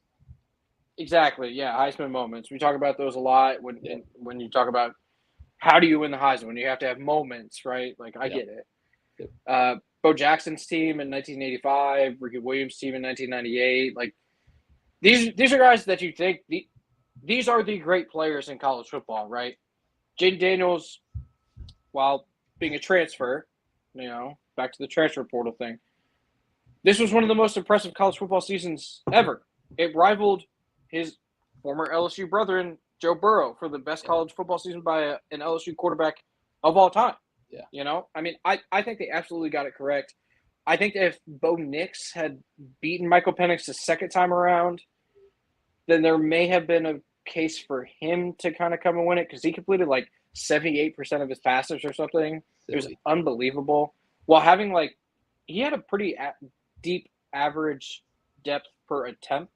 Exactly. Yeah, Heisman moments. We talk about those a lot when you talk about how do you win the Heisman? When you have to have moments, right? Like I get it. Bo Jackson's team in 1985, Ricky Williams' team in 1998. Like these are guys that you think these are the great players in college football, right? Jaden Daniels, while being a transfer, back to the transfer portal thing. This was one of the most impressive college football seasons ever. It rivaled his former LSU brethren, Joe Burrow, for the best college football season by an LSU quarterback of all time. Yeah. I mean, I think they absolutely got it correct. I think that if Bo Nix had beaten Michael Penix the second time around, then there may have been a case for him to kind of come and win it because he completed like 78% of his passes or something. It was unbelievable. While having he had a pretty deep average depth per attempt,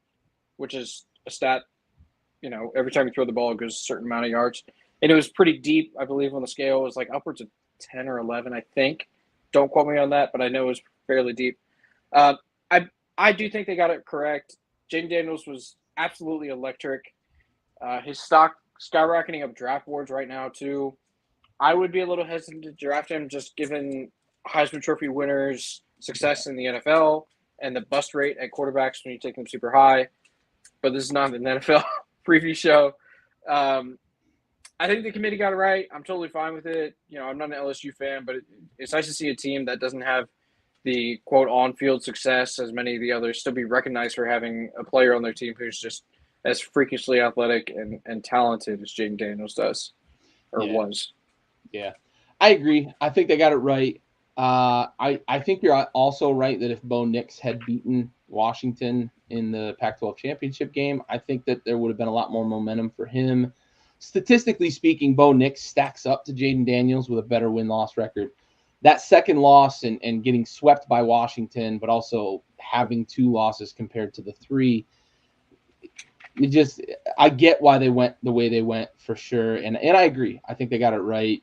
which is a stat, every time you throw the ball, it goes a certain amount of yards. And it was pretty deep, I believe, on the scale. It was like upwards of 10 or 11, I think. Don't quote me on that, but I know it was fairly deep. I do think they got it correct. Jaden Daniels was absolutely electric. His stock skyrocketing up draft boards right now, too. I would be a little hesitant to draft him just given Heisman Trophy winners' success in the NFL and the bust rate at quarterbacks when you take them super high. But this is not an NFL preview show. I think the committee got it right. I'm totally fine with it. I'm not an LSU fan, but it's nice to see a team that doesn't have the, quote, on-field success as many of the others still be recognized for having a player on their team who's just as freakishly athletic and talented as Jaden Daniels does or was. Yeah, I agree. I think they got it right. I think you're also right that if Bo Nix had beaten Washington in the Pac-12 championship game, I think that there would have been a lot more momentum for him. Statistically speaking, Bo Nix stacks up to Jaden Daniels with a better win-loss record. That second loss and getting swept by Washington, but also having 2 losses compared to the 3, I get why they went the way they went for sure. And I agree. I think they got it right.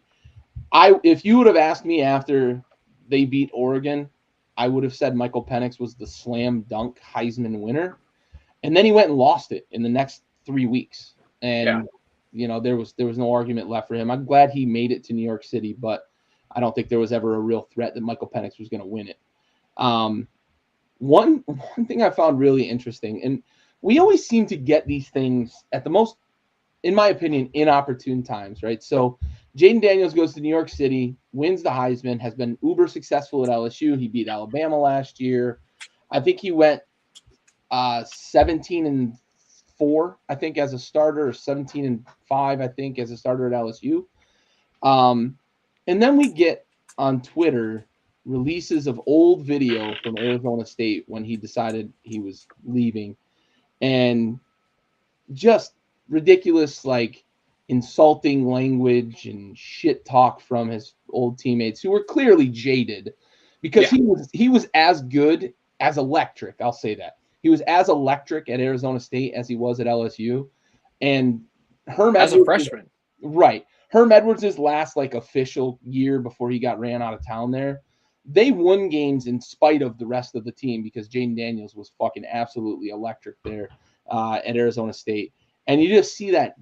If you would have asked me after they beat Oregon, I would have said Michael Penix was the slam dunk Heisman winner. And then he went and lost it in the next 3 weeks. And, there was no argument left for him. I'm glad he made it to New York City, but I don't think there was ever a real threat that Michael Penix was going to win it. One thing I found really interesting, and we always seem to get these things at the most, in my opinion, inopportune times, right? So Jaden Daniels goes to New York City, wins the Heisman, has been uber successful at LSU. He beat Alabama last year. I think he went 17-4, I think, as a starter, or 17-5, I think, as a starter at LSU. And then we get on Twitter releases of old video from Arizona State when he decided he was leaving, and just ridiculous, insulting language and shit talk from his old teammates who were clearly jaded because he was as good as electric. I'll say that. He was as electric at Arizona State as he was at LSU. And Herm as Edwards, a freshman. Right. Herm Edwards' last official year before he got ran out of town there, they won games in spite of the rest of the team because Jaden Daniels was fucking absolutely electric there at Arizona State. And you just see that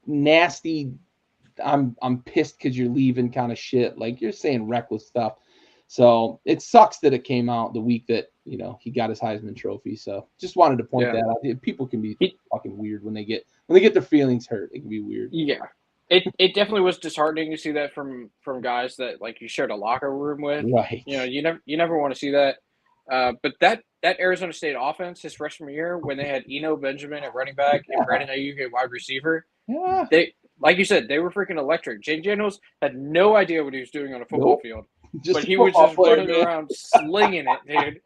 nasty, I'm pissed because you're leaving kind of shit. You're saying reckless stuff. So it sucks that it came out the week that, he got his Heisman Trophy. So just wanted to point that out. People can be fucking weird when they get their feelings hurt. It can be weird. Yeah. It definitely was disheartening to see that from guys that you shared a locker room with. Right. You never want to see that. But that Arizona State offense his freshman year when they had Eno Benjamin at running back and Brandon Ayuk at wide receiver, they, like you said, they were freaking electric. Jaden Daniels had no idea what he was doing on a football field. But he was just running around slinging it, dude.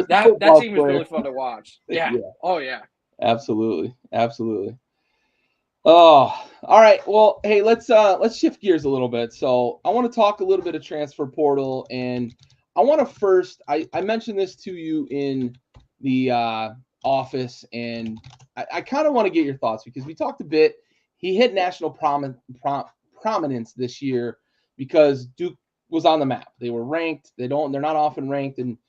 That team was really fun to watch. Yeah. Oh, yeah. Absolutely. Oh, all right. Well, hey, let's shift gears a little bit. So I want to talk a little bit of transfer portal, and I want to first, I mentioned this to you in the office, and I kind of want to get your thoughts because we talked a bit. He hit national prominence this year because Duke was on the map. They were ranked. They're not often ranked in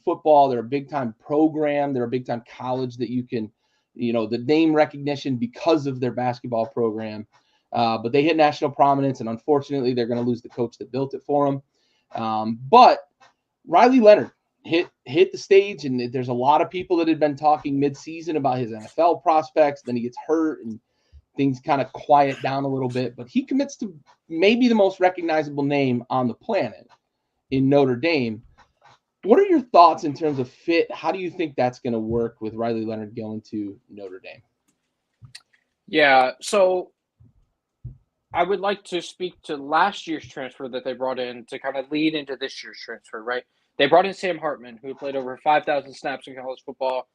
football. They're a big time program. They're a big time college that you can, the name recognition because of their basketball program. But they hit national prominence, and unfortunately, they're going to lose the coach that built it for them. But Riley Leonard hit the stage, and there's a lot of people that had been talking midseason about his NFL prospects. Then he gets hurt, and things kind of quiet down a little bit. But he commits to maybe the most recognizable name on the planet in Notre Dame. What are your thoughts in terms of fit? How do you think that's going to work with Riley Leonard going to Notre Dame? Yeah, so I would like to speak to last year's transfer that they brought in to kind of lead into this year's transfer, right? They brought in Sam Hartman, who played over 5,000 snaps in college football.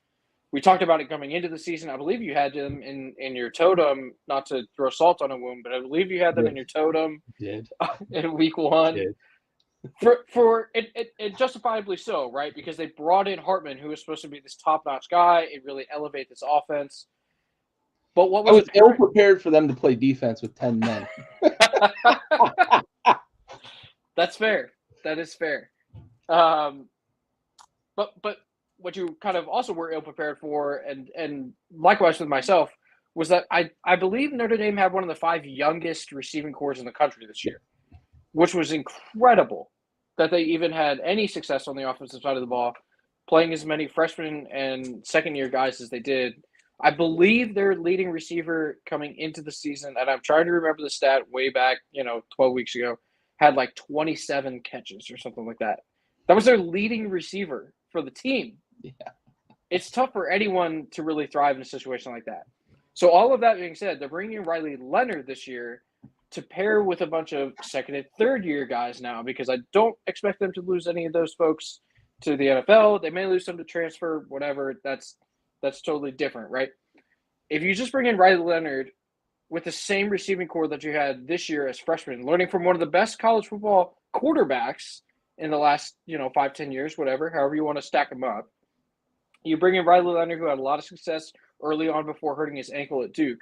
We talked about it coming into the season. I believe you had them in your totem, not to throw salt on a wound, but I believe you had them in your totem in week one. Did. For it justifiably so, right? Because they brought in Hartman, who was supposed to be this top-notch guy. It really elevate this offense. But what was I was ill prepared for them to play defense with 10 men. That's fair. That is fair. But what you kind of also were ill prepared for, and likewise with myself, was that I believe Notre Dame had one of the 5 youngest receiving corps in the country this year, which was incredible that they even had any success on the offensive side of the ball, playing as many freshmen and second-year guys as they did. I believe their leading receiver coming into the season, and I'm trying to remember the stat way back, 12 weeks ago, had like 27 catches or something like that. That was their leading receiver for the team. Yeah. It's tough for anyone to really thrive in a situation like that. So all of that being said, they're bringing in Riley Leonard this year to pair with a bunch of second and third year guys now, because I don't expect them to lose any of those folks to the NFL. They may lose some to transfer, whatever. That's totally different, right? If you just bring in Riley Leonard with the same receiving core that you had this year as freshmen, learning from one of the best college football quarterbacks in the last, 5-10 years, whatever, however you want to stack them up. You bring in Riley Leonard, who had a lot of success early on before hurting his ankle at Duke.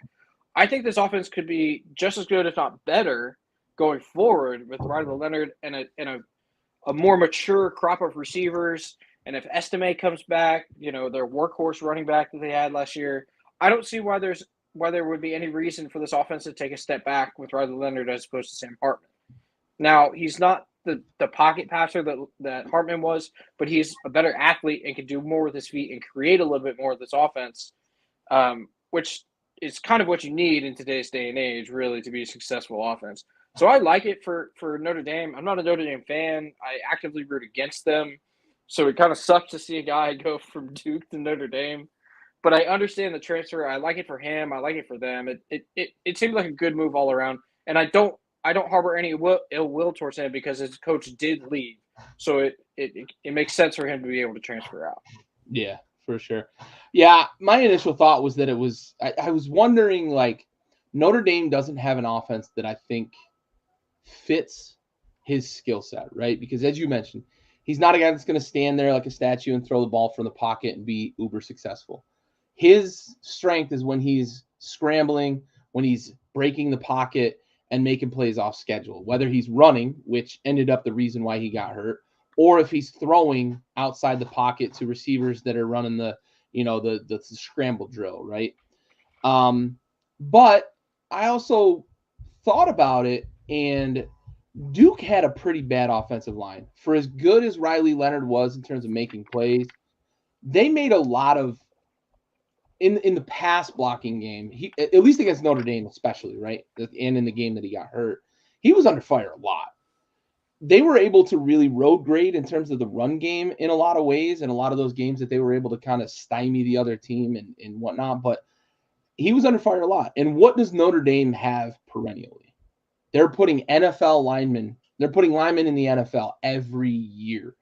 I think this offense could be just as good, if not better, going forward with Riley Leonard and a more mature crop of receivers. And if Estime comes back, their workhorse running back that they had last year, I don't see why there would be any reason for this offense to take a step back with Riley Leonard as opposed to Sam Hartman. Now, he's not the pocket passer that Hartman was, but he's a better athlete and can do more with his feet and create a little bit more of this offense, which is kind of what you need in today's day and age, really, to be a successful offense. So I like it for Notre Dame. I'm not a Notre Dame fan. I actively root against them. So it kind of sucks to see a guy go from Duke to Notre Dame. But I understand the transfer. I like it for him. I like it for them. It seems like a good move all around. And I don't harbor any ill will towards him because his coach did leave. So it makes sense for him to be able to transfer out. Yeah, for sure. Yeah, my initial thought was that I was wondering, like, Notre Dame doesn't have an offense that I think fits his skill set, right? Because as you mentioned, he's not a guy that's going to stand there like a statue and throw the ball from the pocket and be uber successful. His strength is when he's scrambling, when he's breaking the pocket and making plays off schedule, whether he's running, which ended up the reason why he got hurt, or if he's throwing outside the pocket to receivers that are running the scramble drill, right? But I also thought about it, and Duke had a pretty bad offensive line. For as good as Riley Leonard was in terms of making plays, they made a lot of in the pass blocking game. He, at least against Notre Dame, especially, right, and in the game that he got hurt, he was under fire a lot. They were able to really road grade in terms of the run game in a lot of ways, and a lot of those games that they were able to kind of stymie the other team and whatnot. But he was under fire a lot. And what does Notre Dame have perennially? They're putting NFL linemen. They're putting linemen in the NFL every year.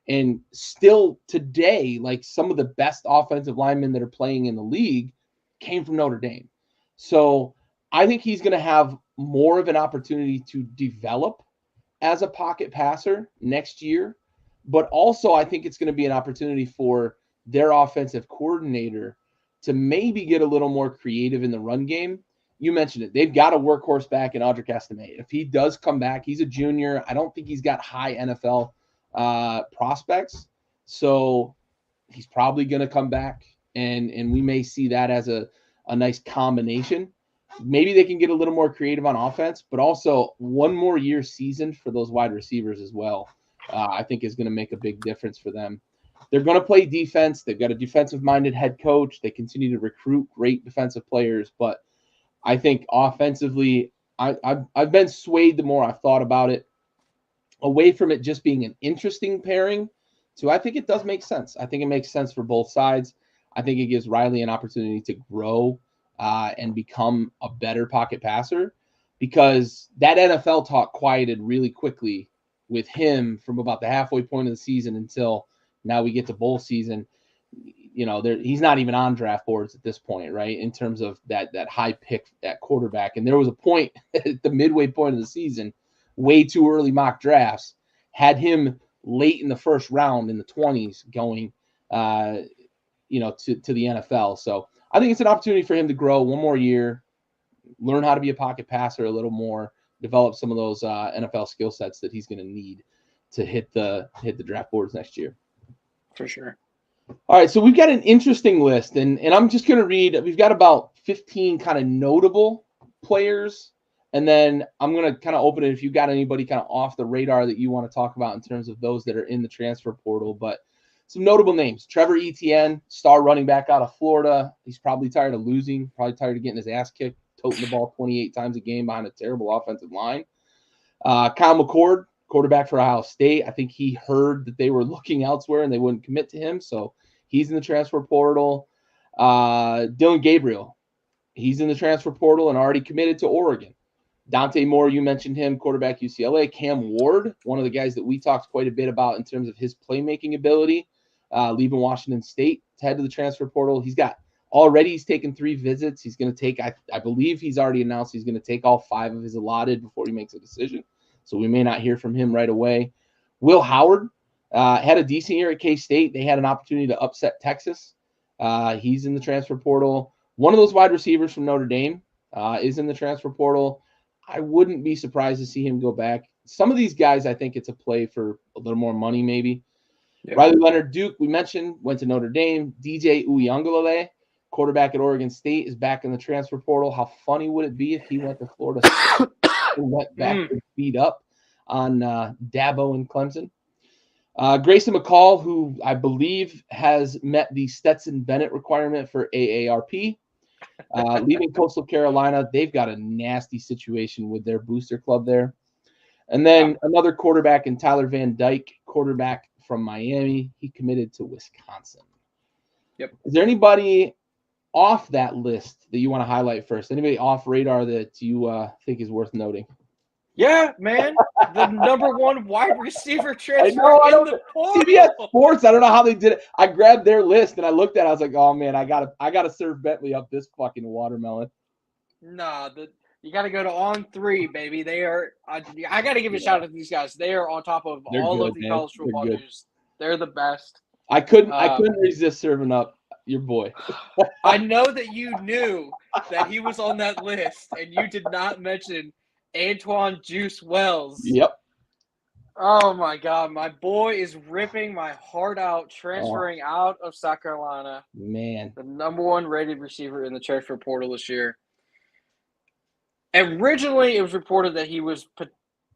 And still today, like, some of the best offensive linemen that are playing in the league came from Notre Dame. So I think he's going to have more of an opportunity to develop as a pocket passer next year. But also I think it's going to be an opportunity for their offensive coordinator to maybe get a little more creative in the run game. You mentioned it. They've got a workhorse back in Audric Estime. If he does come back, he's a junior. I don't think he's got high NFL prospects. So he's probably going to come back, and we may see that as a nice combination. Maybe they can get a little more creative on offense, but also one more year seasoned for those wide receivers as well, I think is going to make a big difference for them. They're going to play defense. They've got a defensive-minded head coach. They continue to recruit great defensive players, but I think offensively, I've been swayed the more I've thought about it, away from it just being an interesting pairing to I think it does make sense. I think it makes sense for both sides. I think it gives Riley an opportunity to grow and become a better pocket passer, because that NFL talk quieted really quickly with him from about the halfway point of the season until now we get to bowl season. He's not even on draft boards at this point, right? In terms of that high pick at quarterback. And there was a point at the midway point of the season, way too early mock drafts, had him late in the first round in the 20s going, to the NFL. So I think it's an opportunity for him to grow one more year, learn how to be a pocket passer a little more, develop some of those NFL skill sets that he's going to need to hit the draft boards next year. For sure. All right, so we've got an interesting list, and I'm just going to read. We've got about 15 kind of notable players, and then I'm going to kind of open it if you've got anybody kind of off the radar that you want to talk about in terms of those that are in the transfer portal. But some notable names: Trevor Etienne, star running back out of Florida. He's probably tired of losing, probably tired of getting his ass kicked, toting the ball 28 times a game behind a terrible offensive line. Kyle McCord, quarterback for Ohio State. I think he heard that they were looking elsewhere and they wouldn't commit to him, so he's in the transfer portal. Dylan Gabriel, he's in the transfer portal and already committed to Oregon. Dante Moore, you mentioned him, quarterback UCLA. Cam Ward, one of the guys that we talked quite a bit about in terms of his playmaking ability, leaving Washington State to head to the transfer portal. He's taken 3 visits. He's going to take, I believe he's already announced he's going to take all 5 of his allotted before he makes a decision. So we may not hear from him right away. Will Howard had a decent year at K-State. They had an opportunity to upset Texas. He's in the transfer portal. One of those wide receivers from Notre Dame is in the transfer portal. I wouldn't be surprised to see him go back. Some of these guys, I think it's a play for a little more money maybe. Yeah. Riley Leonard Duke, we mentioned, went to Notre Dame. DJ Uiagalelei, quarterback at Oregon State, is back in the transfer portal. How funny would it be if he went to Florida State and went back to beat up on Dabo and Clemson? Grayson McCall, who I believe has met the Stetson Bennett requirement for AARP, leaving Coastal Carolina. They've got a nasty situation with their booster club there. And then another quarterback in Tyler Van Dyke, quarterback from Miami. He committed to Wisconsin. Yep. Is there anybody off that list that you want to highlight first? Anybody off radar that you think is worth noting? Yeah, man. The number 1 wide receiver transfer in the portal. CBS Sports, I don't know how they did it. I grabbed their list and I looked at it. I was like, oh, man, I gotta serve Bentley up this fucking watermelon. Nah, you got to go to On 3, baby. They are I got to give a shout out to these guys. They are on top of all of the college football news. They're the best. I couldn't resist serving up your boy. I know that you knew that he was on that list and you did not mention Antoine Juice Wells. Yep. Oh my God, my boy is ripping my heart out, transferring out of South Carolina. Man, the number 1 rated receiver in the transfer portal this year. Originally, it was reported that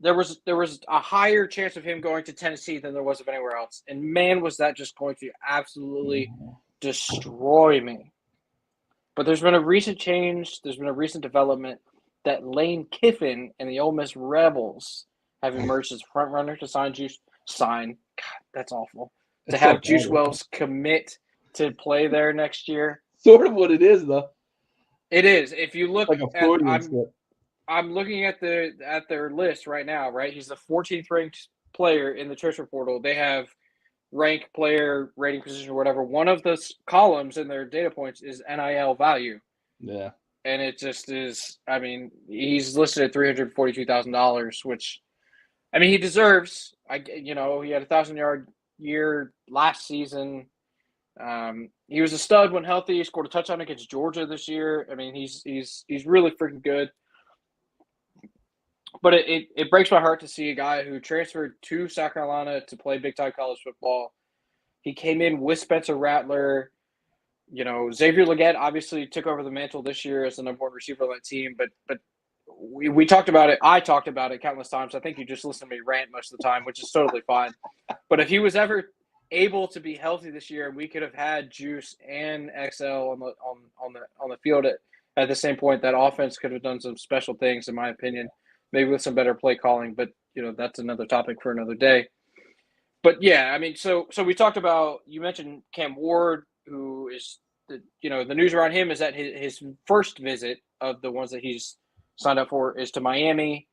there was a higher chance of him going to Tennessee than there was of anywhere else. And man, was that just going to absolutely destroy me. But there's been a recent change. There's been a recent development that Lane Kiffin and the Ole Miss Rebels have emerged as front runner to sign. God, that's awful. To have Juice Wells commit to play there next year. Sort of what it is, though. It is. If you look like I'm looking at their list right now, right? He's the 14th ranked player in the transfer portal. They have rank, player, rating position, or whatever. One of the columns in their data points is NIL value. Yeah. And it just is, I mean, he's listed at $342,000, which, I mean, he deserves. He had a 1,000-yard year last season. He was a stud when healthy. He scored a touchdown against Georgia this year. I mean, he's really freaking good. But it breaks my heart to see a guy who transferred to South Carolina to play big-time college football. He came in with Spencer Rattler. Xavier Legette obviously took over the mantle this year as the number 1 receiver on that team. But we talked about it. I talked about it countless times. I think you just listen to me rant most of the time, which is totally fine. But if he was ever able to be healthy this year, we could have had Juice and XL on the field at the same point, that offense could have done some special things, in my opinion, maybe with some better play calling. But that's another topic for another day. But yeah, I mean, so we talked about, you mentioned Cam Ward, who is the news around him is that his first visit of the ones that he's signed up for is to Miami.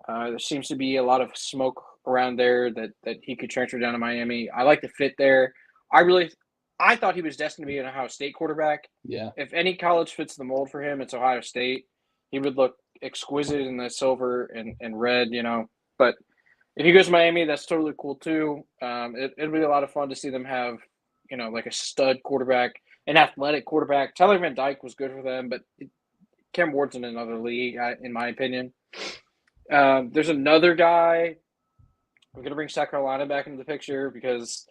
There seems to be a lot of smoke around there that he could transfer down to Miami. I like the fit there. I thought he was destined to be an Ohio State quarterback. Yeah. If any college fits the mold for him, it's Ohio State. He would look exquisite in the silver and red, But if he goes to Miami, that's totally cool too. It'll be a lot of fun to see them have, like a stud quarterback, an athletic quarterback. Tyler Van Dyke was good for them, but Cam Ward's in another league, in my opinion. There's another guy. I'm going to bring South Carolina back into the picture because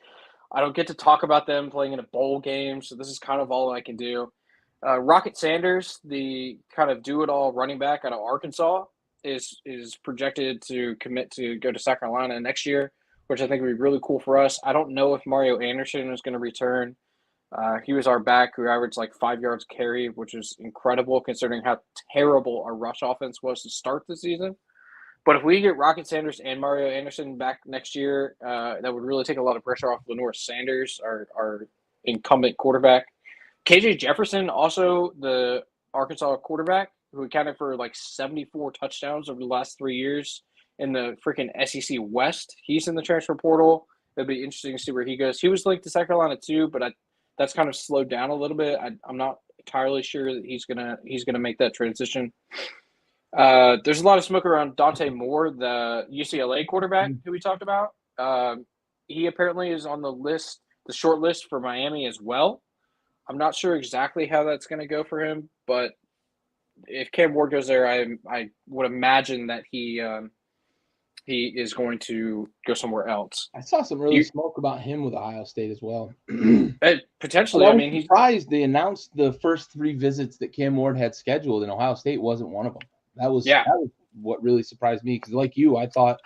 I don't get to talk about them playing in a bowl game, so this is kind of all I can do. Rocket Sanders, the kind of do-it-all running back out of Arkansas, is projected to commit to go to South Carolina next year, which I think would be really cool for us. I don't know if Mario Anderson is going to return. He was our back who averaged like 5 yards carry, which is incredible considering how terrible our rush offense was to start the season. But if we get Rocket Sanders and Mario Anderson back next year, that would really take a lot of pressure off Lenore Sanders, our incumbent quarterback. KJ Jefferson, also the Arkansas quarterback, who accounted for like 74 touchdowns over the last 3 years in the freaking SEC West. He's in the transfer portal. It'll be interesting to see where he goes. He was linked to South Carolina too, but that's kind of slowed down a little bit. I'm not entirely sure that he's gonna make that transition. There's a lot of smoke around Dante Moore, the UCLA quarterback who we talked about. He apparently is on the short list for Miami as well. I'm not sure exactly how that's going to go for him, but if Cam Ward goes there, I would imagine that he is going to go somewhere else. I saw some really smoke about him with Ohio State as well. Potentially, I mean, he's surprised they announced the first 3 visits that Cam Ward had scheduled, and Ohio State wasn't one of them. That was what really surprised me because, like you, I thought,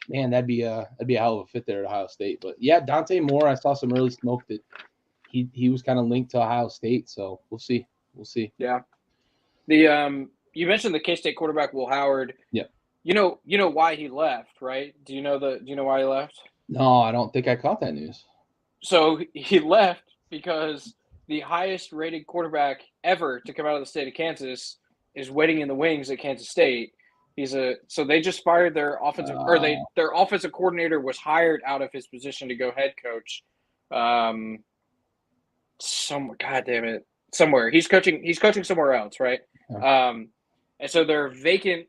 man, that'd be a hell of a fit there at Ohio State. But yeah, Dante Moore, I saw some early smoke that he was kind of linked to Ohio State. So we'll see. Yeah. The you mentioned the K-State quarterback Will Howard. Yeah. You know why he left, right? Do you know why he left? No, I don't think I caught that news. So he left because the highest rated quarterback ever to come out of the state of Kansas is waiting in the wings at Kansas State. So they just fired their offensive their offensive coordinator was hired out of his position to go head coach. Somewhere he's coaching somewhere else, right? And so they're vacant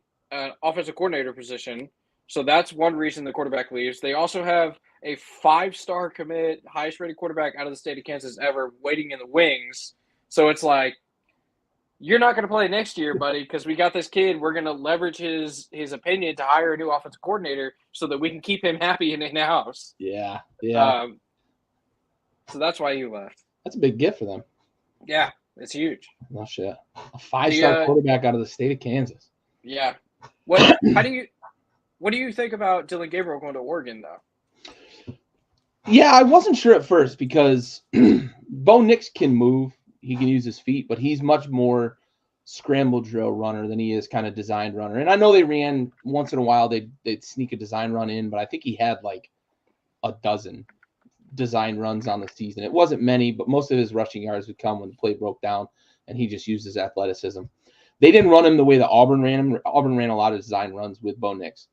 offensive coordinator position. So that's one reason the quarterback leaves. They also have a 5-star commit, highest rated quarterback out of the state of Kansas ever, waiting in the wings. So it's like, you're not going to play next year, buddy, because we got this kid. We're going to leverage his opinion to hire a new offensive coordinator so that we can keep him happy in house. Yeah. So that's why he left. That's a big gift for them. Yeah, it's huge. No shit. A 5-star quarterback out of the state of Kansas. Yeah. What do you think about Dylan Gabriel going to Oregon, though? Yeah, I wasn't sure at first because Bo Nix can move. He can use his feet, but he's much more scramble drill runner than he is kind of designed runner. And I know they ran once in a while, they'd sneak a design run in, but I think he had like a dozen design runs on the season. It wasn't many, but most of his rushing yards would come when the play broke down, and he just used his athleticism. They didn't run him the way that Auburn ran him. Auburn ran a lot of design runs with Bo Nix.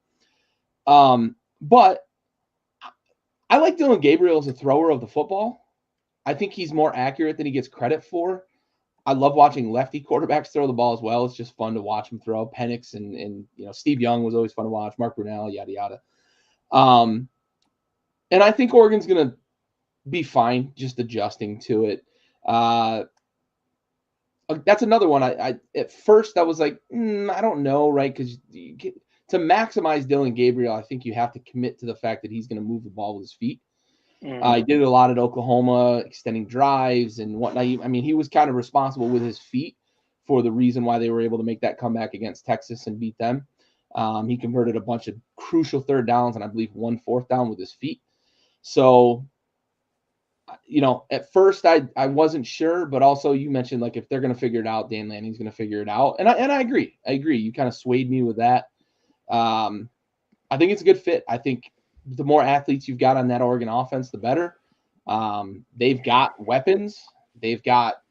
But I like Dylan Gabriel as a thrower of the football. I think he's more accurate than he gets credit for. I love watching lefty quarterbacks throw the ball as well. It's just fun to watch him throw. Penix and Steve Young was always fun to watch. Mark Brunell, yada yada. And I think Oregon's gonna be fine, just adjusting to it. That's another one. I at first I was like, I don't know, right? Because to maximize Dylan Gabriel, I think you have to commit to the fact that he's going to move the ball with his feet. He did it a lot at Oklahoma, extending drives and whatnot. I mean, he was kind of responsible with his feet for the reason why they were able to make that comeback against Texas and beat them. He converted a bunch of crucial 3rd downs and I believe 1 4th down with his feet. So at first I wasn't sure, but also you mentioned like if they're going to figure it out, Dan Lanning's going to figure it out, and I agree. You kind of swayed me with that. I think it's a good fit. I think the more athletes you've got on that Oregon offense, the better. They've got weapons. They've got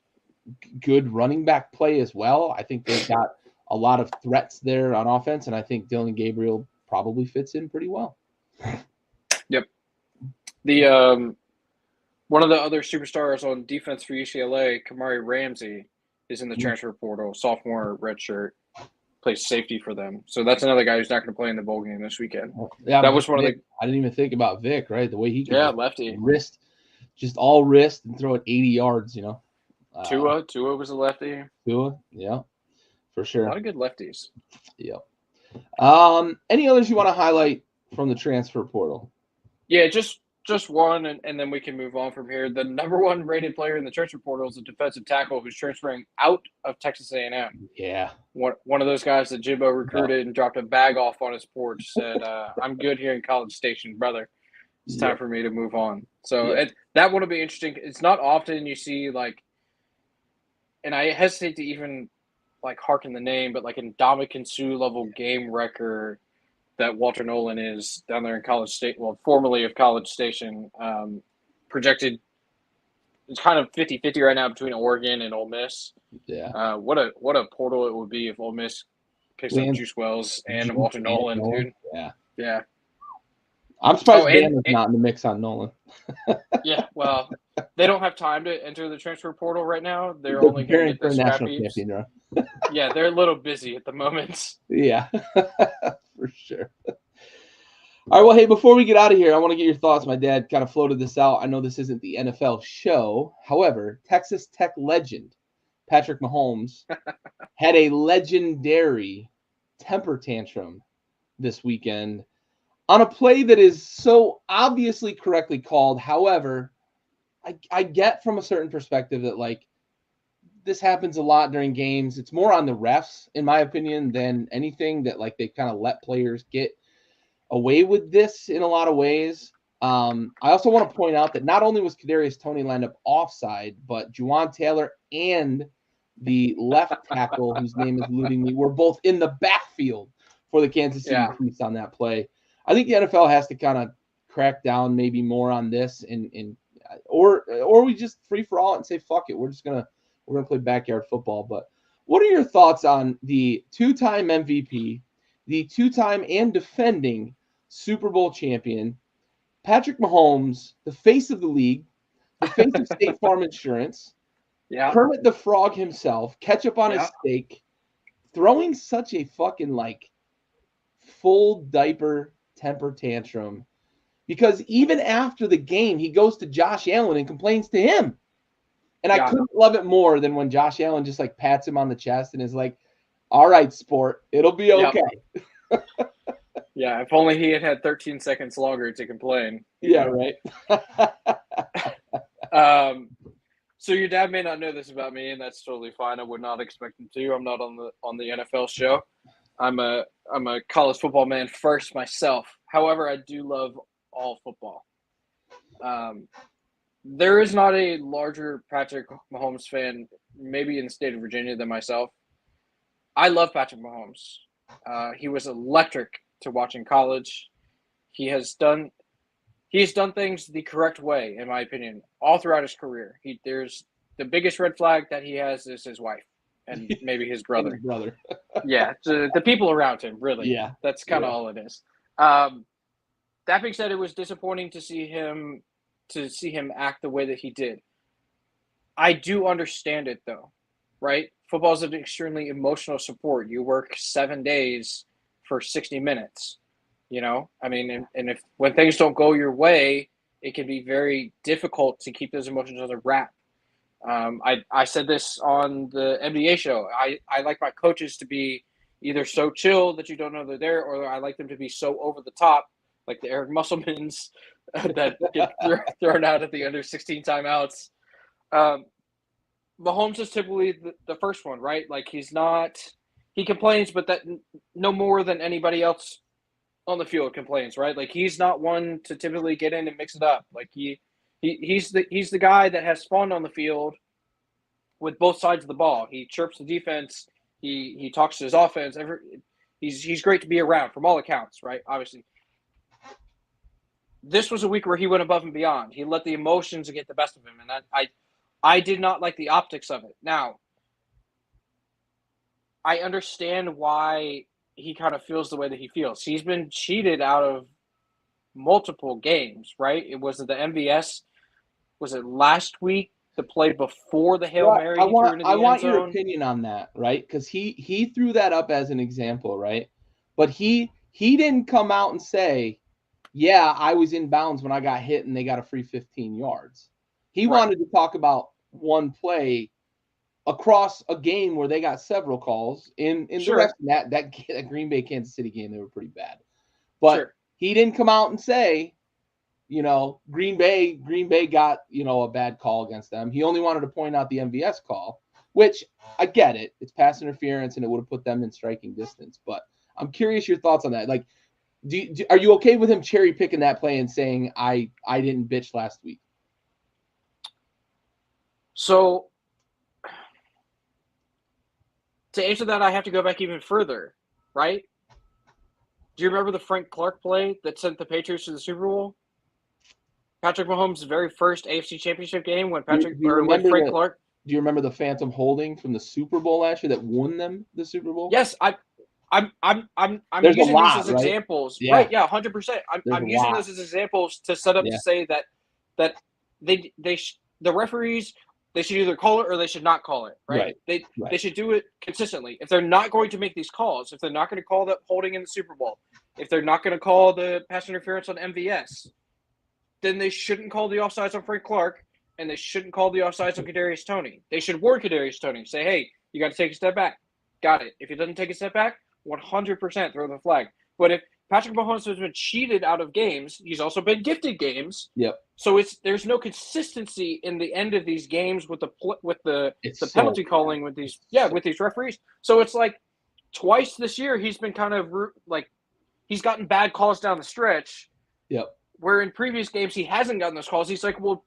good running back play as well. I think they've got a lot of threats there on offense, and I think Dylan Gabriel probably fits in pretty well. Yep. The one of the other superstars on defense for UCLA, Kamari Ramsey, is in the transfer portal, sophomore redshirt, plays safety for them. So that's another guy who's not going to play in the bowl game this weekend. Yeah, that was one Vic, of the. I didn't even think about Vic, right? The way he could lefty wrist, just all wrist and throw it 80 yards. Tua was a lefty. Tua, yeah, for sure. A lot of good lefties. Yeah. Any others you want to highlight from the transfer portal? Yeah, just one, and then we can move on from here. The number one rated player in the transfer portal is a defensive tackle who's transferring out of Texas A&M. Yeah. One of those guys that Jimbo recruited and dropped a bag off on his porch, said, I'm good here in College Station, brother. It's time for me to move on. So that one will be interesting. It's not often you see, like, and I hesitate to even, like, hearken the name, but, like, in Ndamukong Suh level game record that Walter Nolan is down there in College State, well, formerly of College Station, projected. It's kind of 50-50 right now between Oregon and Ole Miss. Yeah. What a portal it would be if Ole Miss picks up Juice Wells and Walter Nolan, dude. Yeah. I'm surprised Dan is not in the mix on Nolan. Yeah, well, they don't have time to enter the transfer portal right now. They're only going to get the national champion run. Yeah, they're a little busy at the moment. Yeah, for sure. All right, well, hey, before we get out of here, I want to get your thoughts. My dad kind of floated this out. I know this isn't the NFL show. However, Texas Tech legend Patrick Mahomes had a legendary temper tantrum this weekend on a play that is so obviously correctly called. However, I get from a certain perspective that, like, this happens a lot during games. It's more on the refs, in my opinion, than anything that, like, they kind of let players get away with this in a lot of ways. I also want to point out that not only was Kadarius Toney lined up offside, but Juwan Taylor and the left tackle, whose name is eluding me, were both in the backfield for the Kansas City Chiefs on that play. I think the NFL has to kind of crack down maybe more on this, or we just free for all and say fuck it. We're gonna play backyard football. But what are your thoughts on the two-time MVP, the two-time and defending Super Bowl champion, Patrick Mahomes, the face of the league, the face of State Farm Insurance, Kermit the Frog himself, ketchup on his steak, throwing such a fucking, like, full diaper temper tantrum? Because even after the game, he goes to Josh Allen and complains to him. And I couldn't love it more than when Josh Allen just, like, pats him on the chest and is like, all right, sport, it'll be okay. Yeah, if only he had 13 seconds longer to complain. Yeah, right. So your dad may not know this about me, and that's totally fine. I would not expect him to. I'm not on the NFL show. I'm a college football man first myself. However, I do love all football. There is not a larger Patrick Mahomes fan, maybe in the state of Virginia, than myself. I love Patrick Mahomes. He was electric to watch in college. He's done things the correct way, in my opinion, all throughout his career. There's the biggest red flag that he has is his wife and maybe his brother. Yeah, the people around him, really. Yeah, that's kind of all it is. That being said, it was disappointing to see him act the way that he did. I do understand it, though, right? Football is an extremely emotional sport. You work 7 days for 60 minutes, I mean, and if when things don't go your way, it can be very difficult to keep those emotions under wrap. I said this on the NBA show. I like my coaches to be either so chill that you don't know they're there, or I like them to be so over the top, like the Eric Musselmans that get thrown out at the under 16 timeouts. Mahomes is typically the first one, right? Like, he complains, but that no more than anybody else on the field complains, right? Like, he's not one to typically get in and mix it up. Like, he He's the guy that has fun on the field with both sides of the ball. He chirps the defense. He talks to his offense. He's great to be around from all accounts, right? Obviously, this was a week where he went above and beyond. He let the emotions get the best of him, and I did not like the optics of it. Now, I understand why he kind of feels the way that he feels. He's been cheated out of multiple games, right? It was the MVS. Was it last week? The play before the Hail Mary he threw into the end zone? Your opinion on that, right? Because he threw that up as an example, right? But he didn't come out and say, yeah, I was in bounds when I got hit and they got a free 15 yards. He wanted to talk about one play across a game where they got several calls. In the rest of that Green Bay Kansas City game, they were pretty bad. But he didn't come out and say, Green Bay got, a bad call against them. He only wanted to point out the MVS call, which I get it. It's pass interference and it would have put them in striking distance. But I'm curious your thoughts on that. Like, are you okay with him cherry picking that play and saying, I didn't bitch last week? So to answer that, I have to go back even further, right? Do you remember the Frank Clark play that sent the Patriots to the Super Bowl? Patrick Mahomes' very first AFC Championship game when Frank Clark. Do you remember the phantom holding from the Super Bowl last year that won them the Super Bowl? Yes, I'm using these as examples. Yeah. Right? Yeah, 100%. I'm using those as examples to set up to say that the referees, they should either call it or they should not call it. Right? They should do it consistently. If they're not going to make these calls, if they're not going to call that holding in the Super Bowl, if they're not going to call the pass interference on MVS, then they shouldn't call the offsides on Frank Clark, and they shouldn't call the offsides on Kadarius Toney. They should warn Kadarius Toney. Say, hey, you got to take a step back. Got it. If he doesn't take a step back, 100% throw the flag. But if Patrick Mahomes has been cheated out of games, he's also been gifted games. Yep. So there's no consistency in the end of these games with the penalty calling with these referees. So it's like twice this year he's been kind of like he's gotten bad calls down the stretch. Yep. Where in previous games he hasn't gotten those calls. He's like, well,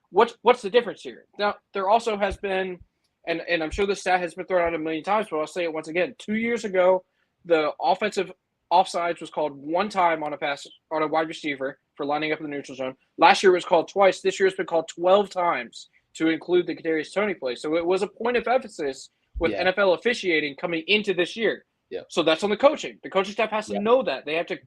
what's the difference here? Now, there also has been, and I'm sure the stat has been thrown out a million times, but I'll say it once again. 2 years ago, the offensive offsides was called one time on a wide receiver for lining up in the neutral zone. Last year it was called twice. This year it's been called 12 times to include the Kadarius Toney play. So it was a point of emphasis with NFL officiating coming into this year. Yep. So that's on the coaching. The coaching staff has to know that. They have to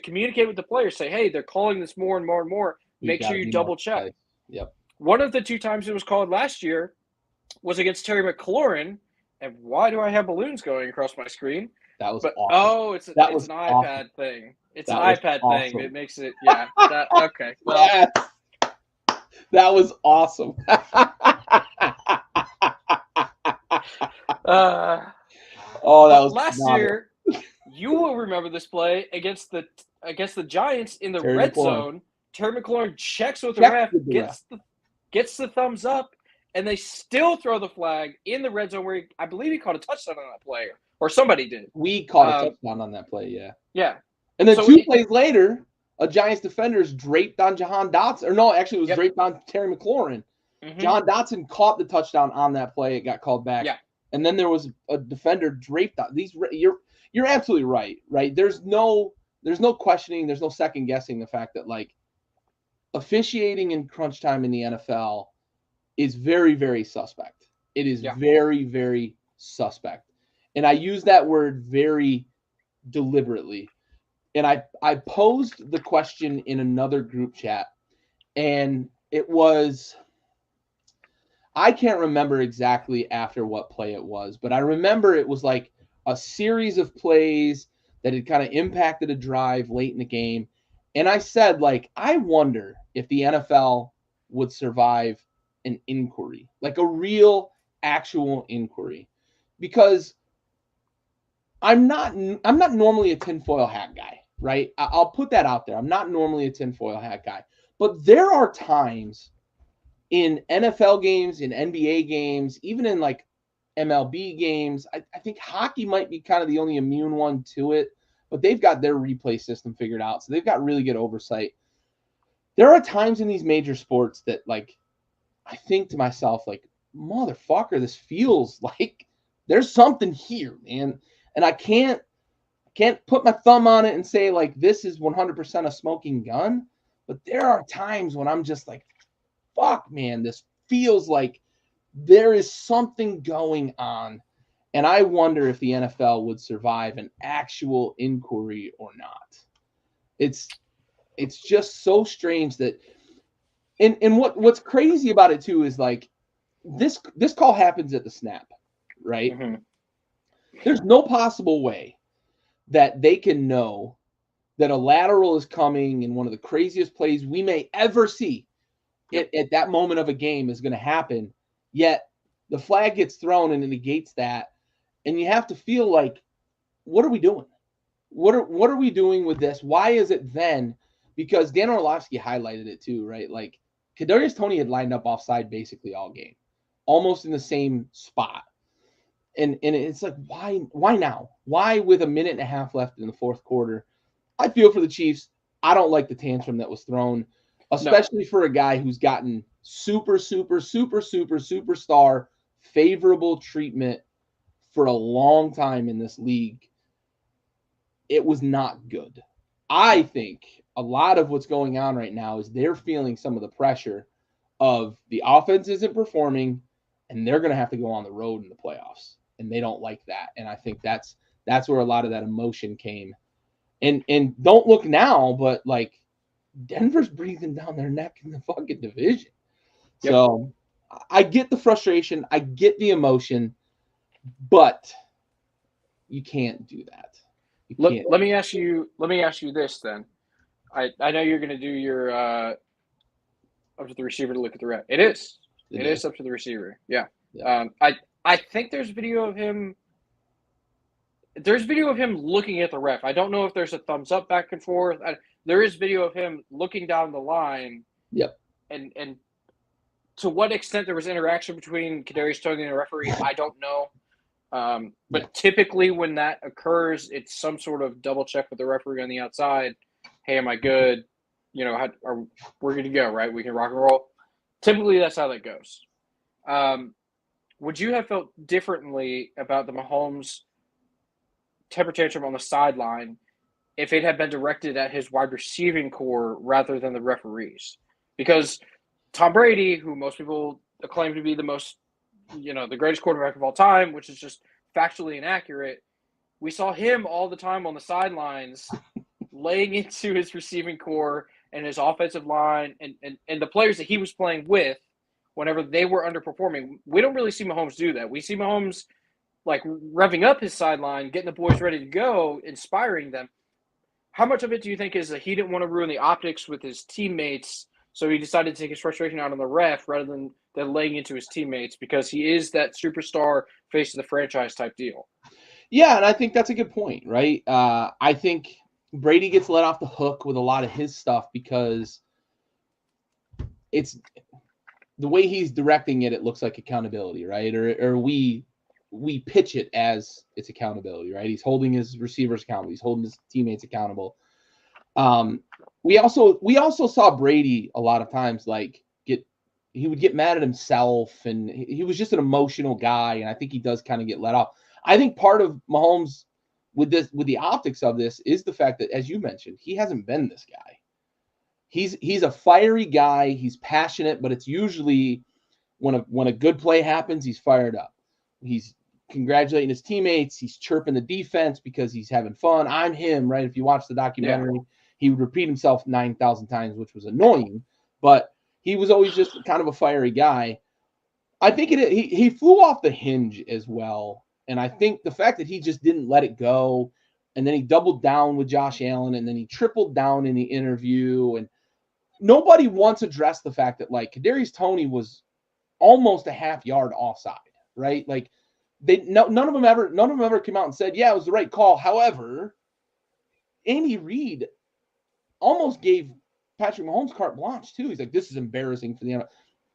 communicate with the players, say, hey, they're calling this more and more and more. Make sure you double check. Yep. One of the 2 times it was called last year was against Terry McLaurin. And why do I have balloons going across my screen? That was awesome. Oh, it's an iPad thing. It's an iPad thing. It makes it, okay. Well, yes. That was awesome. that was last year. You will remember this play against the Giants in the red zone. Terry McLaurin checks with the ref, gets the thumbs up, and they still throw the flag in the red zone where I believe he caught a touchdown on that play, or somebody did. We caught a touchdown on that play, yeah. Yeah. And then 2 plays later, a Giants defender is draped on Jahan Dotson. Or no, actually it was draped on Terry McLaurin. Mm-hmm. Jahan Dotson caught the touchdown on that play. It got called back. Yeah. And then there was a defender draped on these. You're absolutely right, right? There's no questioning, there's no second guessing the fact that like officiating in crunch time in the NFL is very, very suspect. It is very, very suspect. And I use that word very deliberately. And I posed the question in another group chat, and it was, I can't remember exactly after what play it was, but I remember it was like a series of plays that had kind of impacted a drive late in the game. And I said, like, I wonder if the NFL would survive an inquiry, like a real, actual inquiry, because I'm not normally a tinfoil hat guy, right? I'll put that out there. I'm not normally a tinfoil hat guy, but there are times in NFL games, in NBA games, even in like MLB games, I think hockey might be kind of the only immune one to it, but they've got their replay system figured out. So they've got really good oversight. there are times in these major sports that, like, I think to myself, like, motherfucker, this feels like there's something here, man. And I can't put my thumb on it and say, like, this is 100% a smoking gun. But there are times when I'm just like, fuck, man, this feels like there is something going on. And I wonder if the NFL would survive an actual inquiry or not. It's just so strange that, and what's crazy about it too is, like, this call happens at the snap, right? Mm-hmm. There's no possible way that they can know that a lateral is coming and one of the craziest plays we may ever see at that moment of a game is going to happen. Yet the flag gets thrown and it negates that. And you have to feel like, what are we doing? What are we doing with this? Why is it then? Because Dan Orlovsky highlighted it too, right? Like, Kadarius Toney had lined up offside basically all game, almost in the same spot. And it's like, why now? Why with a minute and a half left in the fourth quarter? I feel for the Chiefs. I don't like the tantrum that was thrown, especially for a guy who's gotten superstar favorable treatment for a long time in this league. It was not good. I think a lot of what's going on right now is they're feeling some of the pressure of the offense isn't performing, and they're going to have to go on the road in the playoffs, and they don't like that. And I think that's where a lot of that emotion came. And don't look now, but, like, Denver's breathing down their neck in the fucking division. Yep. So I get the frustration, I get the emotion, but you can't do that. Let me ask you this then. I know you're going to do your up to the receiver to look at the ref. It is up to the receiver. Yeah. I think there's video of him. There's video of him looking at the ref. I don't know if there's a thumbs up back and forth. There is video of him looking down the line. Yep. And to what extent there was interaction between Kadarius Toney and the referee, I don't know. But typically when that occurs, it's some sort of double check with the referee on the outside. Hey, am I good? You know, we're good to go, right? We can rock and roll. Typically, that's how that goes. Would you have felt differently about the Mahomes temper tantrum on the sideline if it had been directed at his wide receiving core rather than the referees? Because Tom Brady, who most people acclaim to be the greatest quarterback of all time, which is just factually inaccurate, we saw him all the time on the sidelines laying into his receiving core and his offensive line and the players that he was playing with whenever they were underperforming. We don't really see Mahomes do that. We see Mahomes, like, revving up his sideline, getting the boys ready to go, inspiring them. How much of it do you think is that he didn't want to ruin the optics with his teammates, so he decided to take his frustration out on the ref rather than laying into his teammates because he is that superstar face of the franchise type deal? Yeah, and I think that's a good point, right? I think Brady gets let off the hook with a lot of his stuff because it's the way he's directing it. It looks like accountability, right? Or we pitch it as it's accountability, right? He's holding his receivers accountable. He's holding his teammates accountable. We also saw Brady a lot of times, like, he would get mad at himself, and he was just an emotional guy. And I think he does kind of get let off. I think part of Mahomes with the optics of this is the fact that, as you mentioned, he hasn't been this guy. He's a fiery guy. He's passionate, but it's usually when a good play happens, he's fired up. He's congratulating his teammates. He's chirping the defense because he's having fun. I'm him, right? If you watch the documentary, he would repeat himself 9,000 times, which was annoying, but he was always just kind of a fiery guy. I think he flew off the hinge as well. And I think the fact that he just didn't let it go, and then he doubled down with Josh Allen, and then he tripled down in the interview, and nobody once addressed the fact that, like, Kadarius Toney was almost a half yard offside, right? Like, none of them ever came out and said, yeah, it was the right call. However, Andy Reid almost gave Patrick Mahomes carte blanche too. He's like, this is embarrassing for the NFL.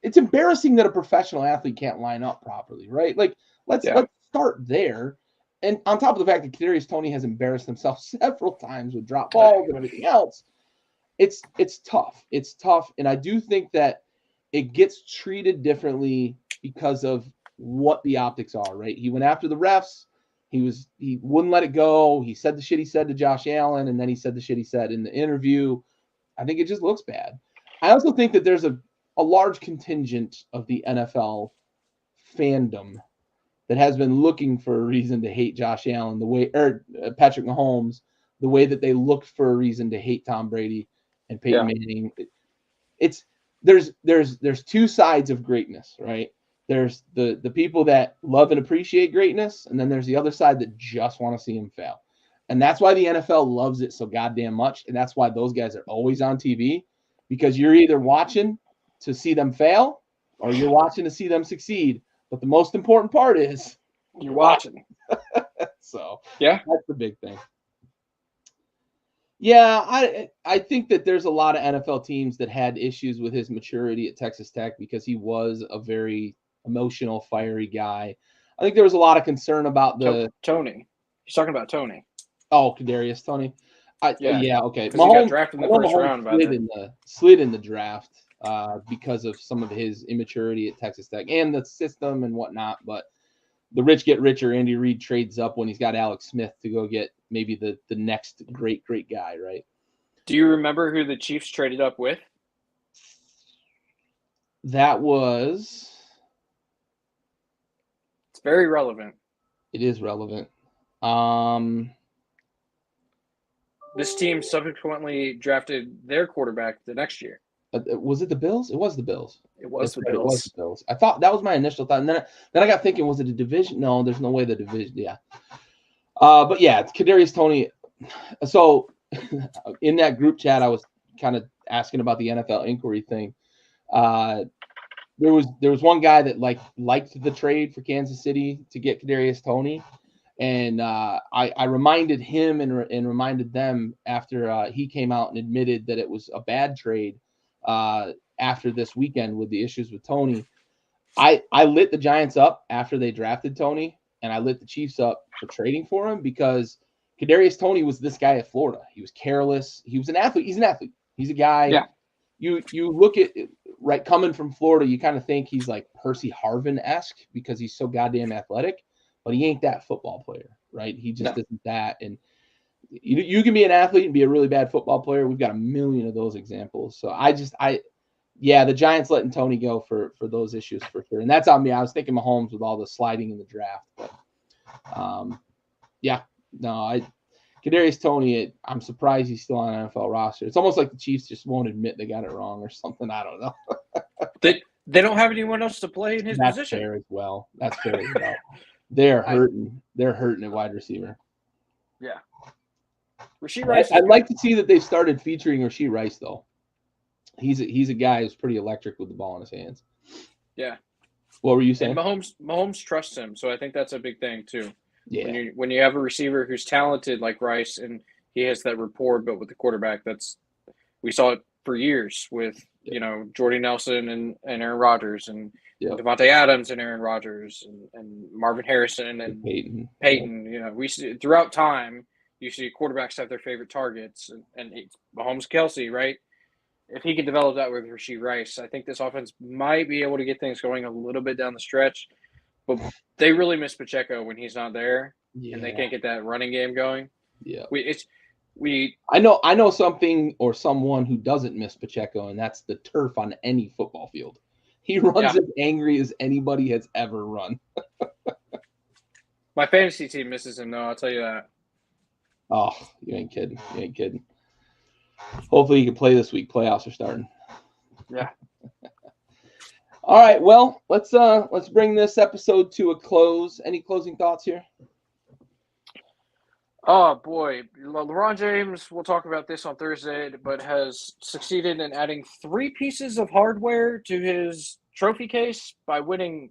It's embarrassing that a professional athlete can't line up properly, right? Like, let's start there. And on top of the fact that Kadarius Toney has embarrassed himself several times with drop balls and everything else, it's tough. It's tough, and I do think that it gets treated differently because of what the optics are, right? He went after the refs. He wouldn't let it go. He said the shit he said to Josh Allen, and then he said the shit he said in the interview. I think it just looks bad. I also think that there's a large contingent of the NFL fandom that has been looking for a reason to hate Josh Allen the way, or Patrick Mahomes, the way that they looked for a reason to hate Tom Brady and Peyton Manning. It's there's two sides of greatness, right? There's the people that love and appreciate greatness, and then there's the other side that just want to see him fail. And that's why the NFL loves it so goddamn much, and that's why those guys are always on TV, because you're either watching to see them fail or you're watching to see them succeed. But the most important part is you're watching. So yeah, that's the big thing. Yeah, I think that there's a lot of NFL teams that had issues with his maturity at Texas Tech because he was a very emotional, fiery guy. I think there was a lot of concern about Tony. He's talking about Tony. Oh, Kadarius Toney. Yeah, okay. Because he got drafted in the first round. Slid in the draft because of some of his immaturity at Texas Tech and the system and whatnot. But the rich get richer. Andy Reid trades up when he's got Alex Smith to go get maybe the next great guy, right? Do you remember who the Chiefs traded up with? That was... It's very relevant. It is relevant. This team subsequently drafted their quarterback the next year. Was it the Bills? It was the Bills. It was the Bills. It was the Bills. I thought that was my initial thought. And then I got thinking, was it a division? No, there's no way the division. Yeah. But yeah, it's Kadarius Toney. So in that group chat, I was kind of asking about the NFL inquiry thing. There was one guy that liked the trade for Kansas City to get Kadarius Toney. And I reminded him and reminded them after he came out and admitted that it was a bad trade after this weekend with the issues with Toney. I lit the Giants up after they drafted Toney, and I lit the Chiefs up for trading for him because Kadarius Toney was this guy at Florida. He was careless. He was an athlete. He's an athlete. He's a guy. Yeah. You look at right coming from Florida, you kind of think he's like Percy Harvin-esque because he's so goddamn athletic. But he ain't that football player, right? He just isn't that. And you can be an athlete and be a really bad football player. We've got a million of those examples. So the Giants letting Toney go for those issues for sure. And that's on me. I was thinking Mahomes with all the sliding in the draft. But Kadarius Toney, I'm surprised he's still on an NFL roster. It's almost like the Chiefs just won't admit they got it wrong or something. I don't know. They don't have anyone else to play in his position. That's fair as well. They're hurting. They're hurting at wide receiver. Yeah. Rashee Rice. I'd like to see that they've started featuring Rashee Rice, though. He's a guy who's pretty electric with the ball in his hands. Yeah. What were you saying? And Mahomes trusts him, so I think that's a big thing too. Yeah. When you have a receiver who's talented like Rice and he has that rapport built with the quarterback, we saw it for years with Jordy Nelson and Aaron Rodgers and Devontae Adams and Aaron Rodgers and Marvin Harrison and Peyton. We see throughout time you see quarterbacks have their favorite targets and Mahomes, Kelsey, right? If he can develop that with Rashee Rice, I think this offense might be able to get things going a little bit down the stretch. But they really miss Pacheco when he's not there, and they can't get that running game going. Yeah, I know something or someone who doesn't miss Pacheco, and that's the turf on any football field. He runs as angry as anybody has ever run. My fantasy team misses him, though. I'll tell you that. Oh, you ain't kidding. Hopefully you can play this week. Playoffs are starting. Yeah. All right. Well, let's bring this episode to a close. Any closing thoughts here? Oh boy, LeBron James. We'll talk about this on Thursday, but has succeeded in adding 3 pieces of hardware to his trophy case by winning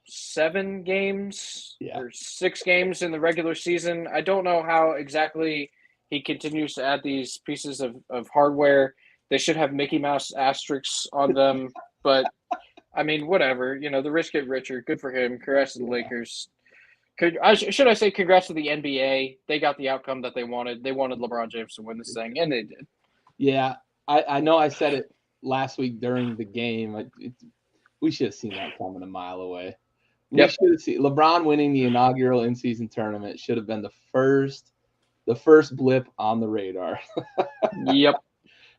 7 games or 6 games in the regular season. I don't know how exactly he continues to add these pieces of hardware. They should have Mickey Mouse asterisks on them, but I mean, whatever. The rich get richer. Good for him. Congrats to the Lakers. Should I say congrats to the NBA? They got the outcome that they wanted. They wanted LeBron James to win this thing, and they did. Yeah, I know I said it last week during the game. We should have seen that coming a mile away. We Yep. should have seen LeBron winning the inaugural in-season tournament. Should have been the first blip on the radar. Yep.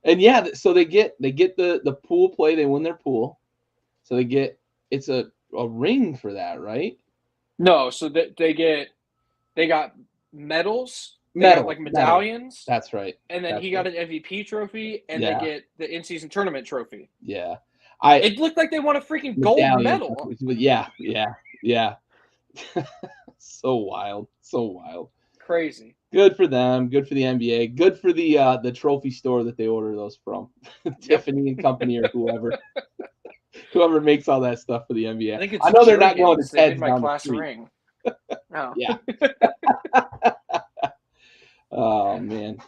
And yeah, so they get the pool play. They win their pool, so it's a ring for that, right? No, so they got medals. They got like Medal. medallions, That's right. and then That's he got right. an MVP trophy, and they Yeah, get the in-season tournament trophy. yeah. It looked like they won a freaking gold Medallion. medal. Yeah. So wild, so wild. Crazy. Good for them. Good for the NBA. Good for the trophy store that they order those from, Tiffany and Company or whoever makes all that stuff for the NBA. I think it's I know they're not going to Jergens. They made Ted's my down the class street. ring. Oh. Yeah. Oh man.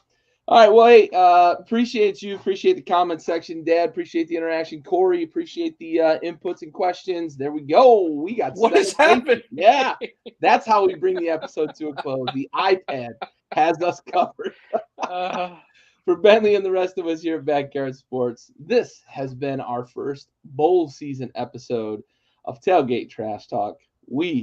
All right. Well, hey, appreciate you. Appreciate the comment section, Dad. Appreciate the interaction, Corey. Appreciate the inputs and questions. There we go. We got What has 7 happened? Yeah, that's how we bring the episode to a close. The iPad has us covered. For Bentley and the rest of us here at Backyard Sports, this has been our first bowl season episode of Tailgate Trash Talk. We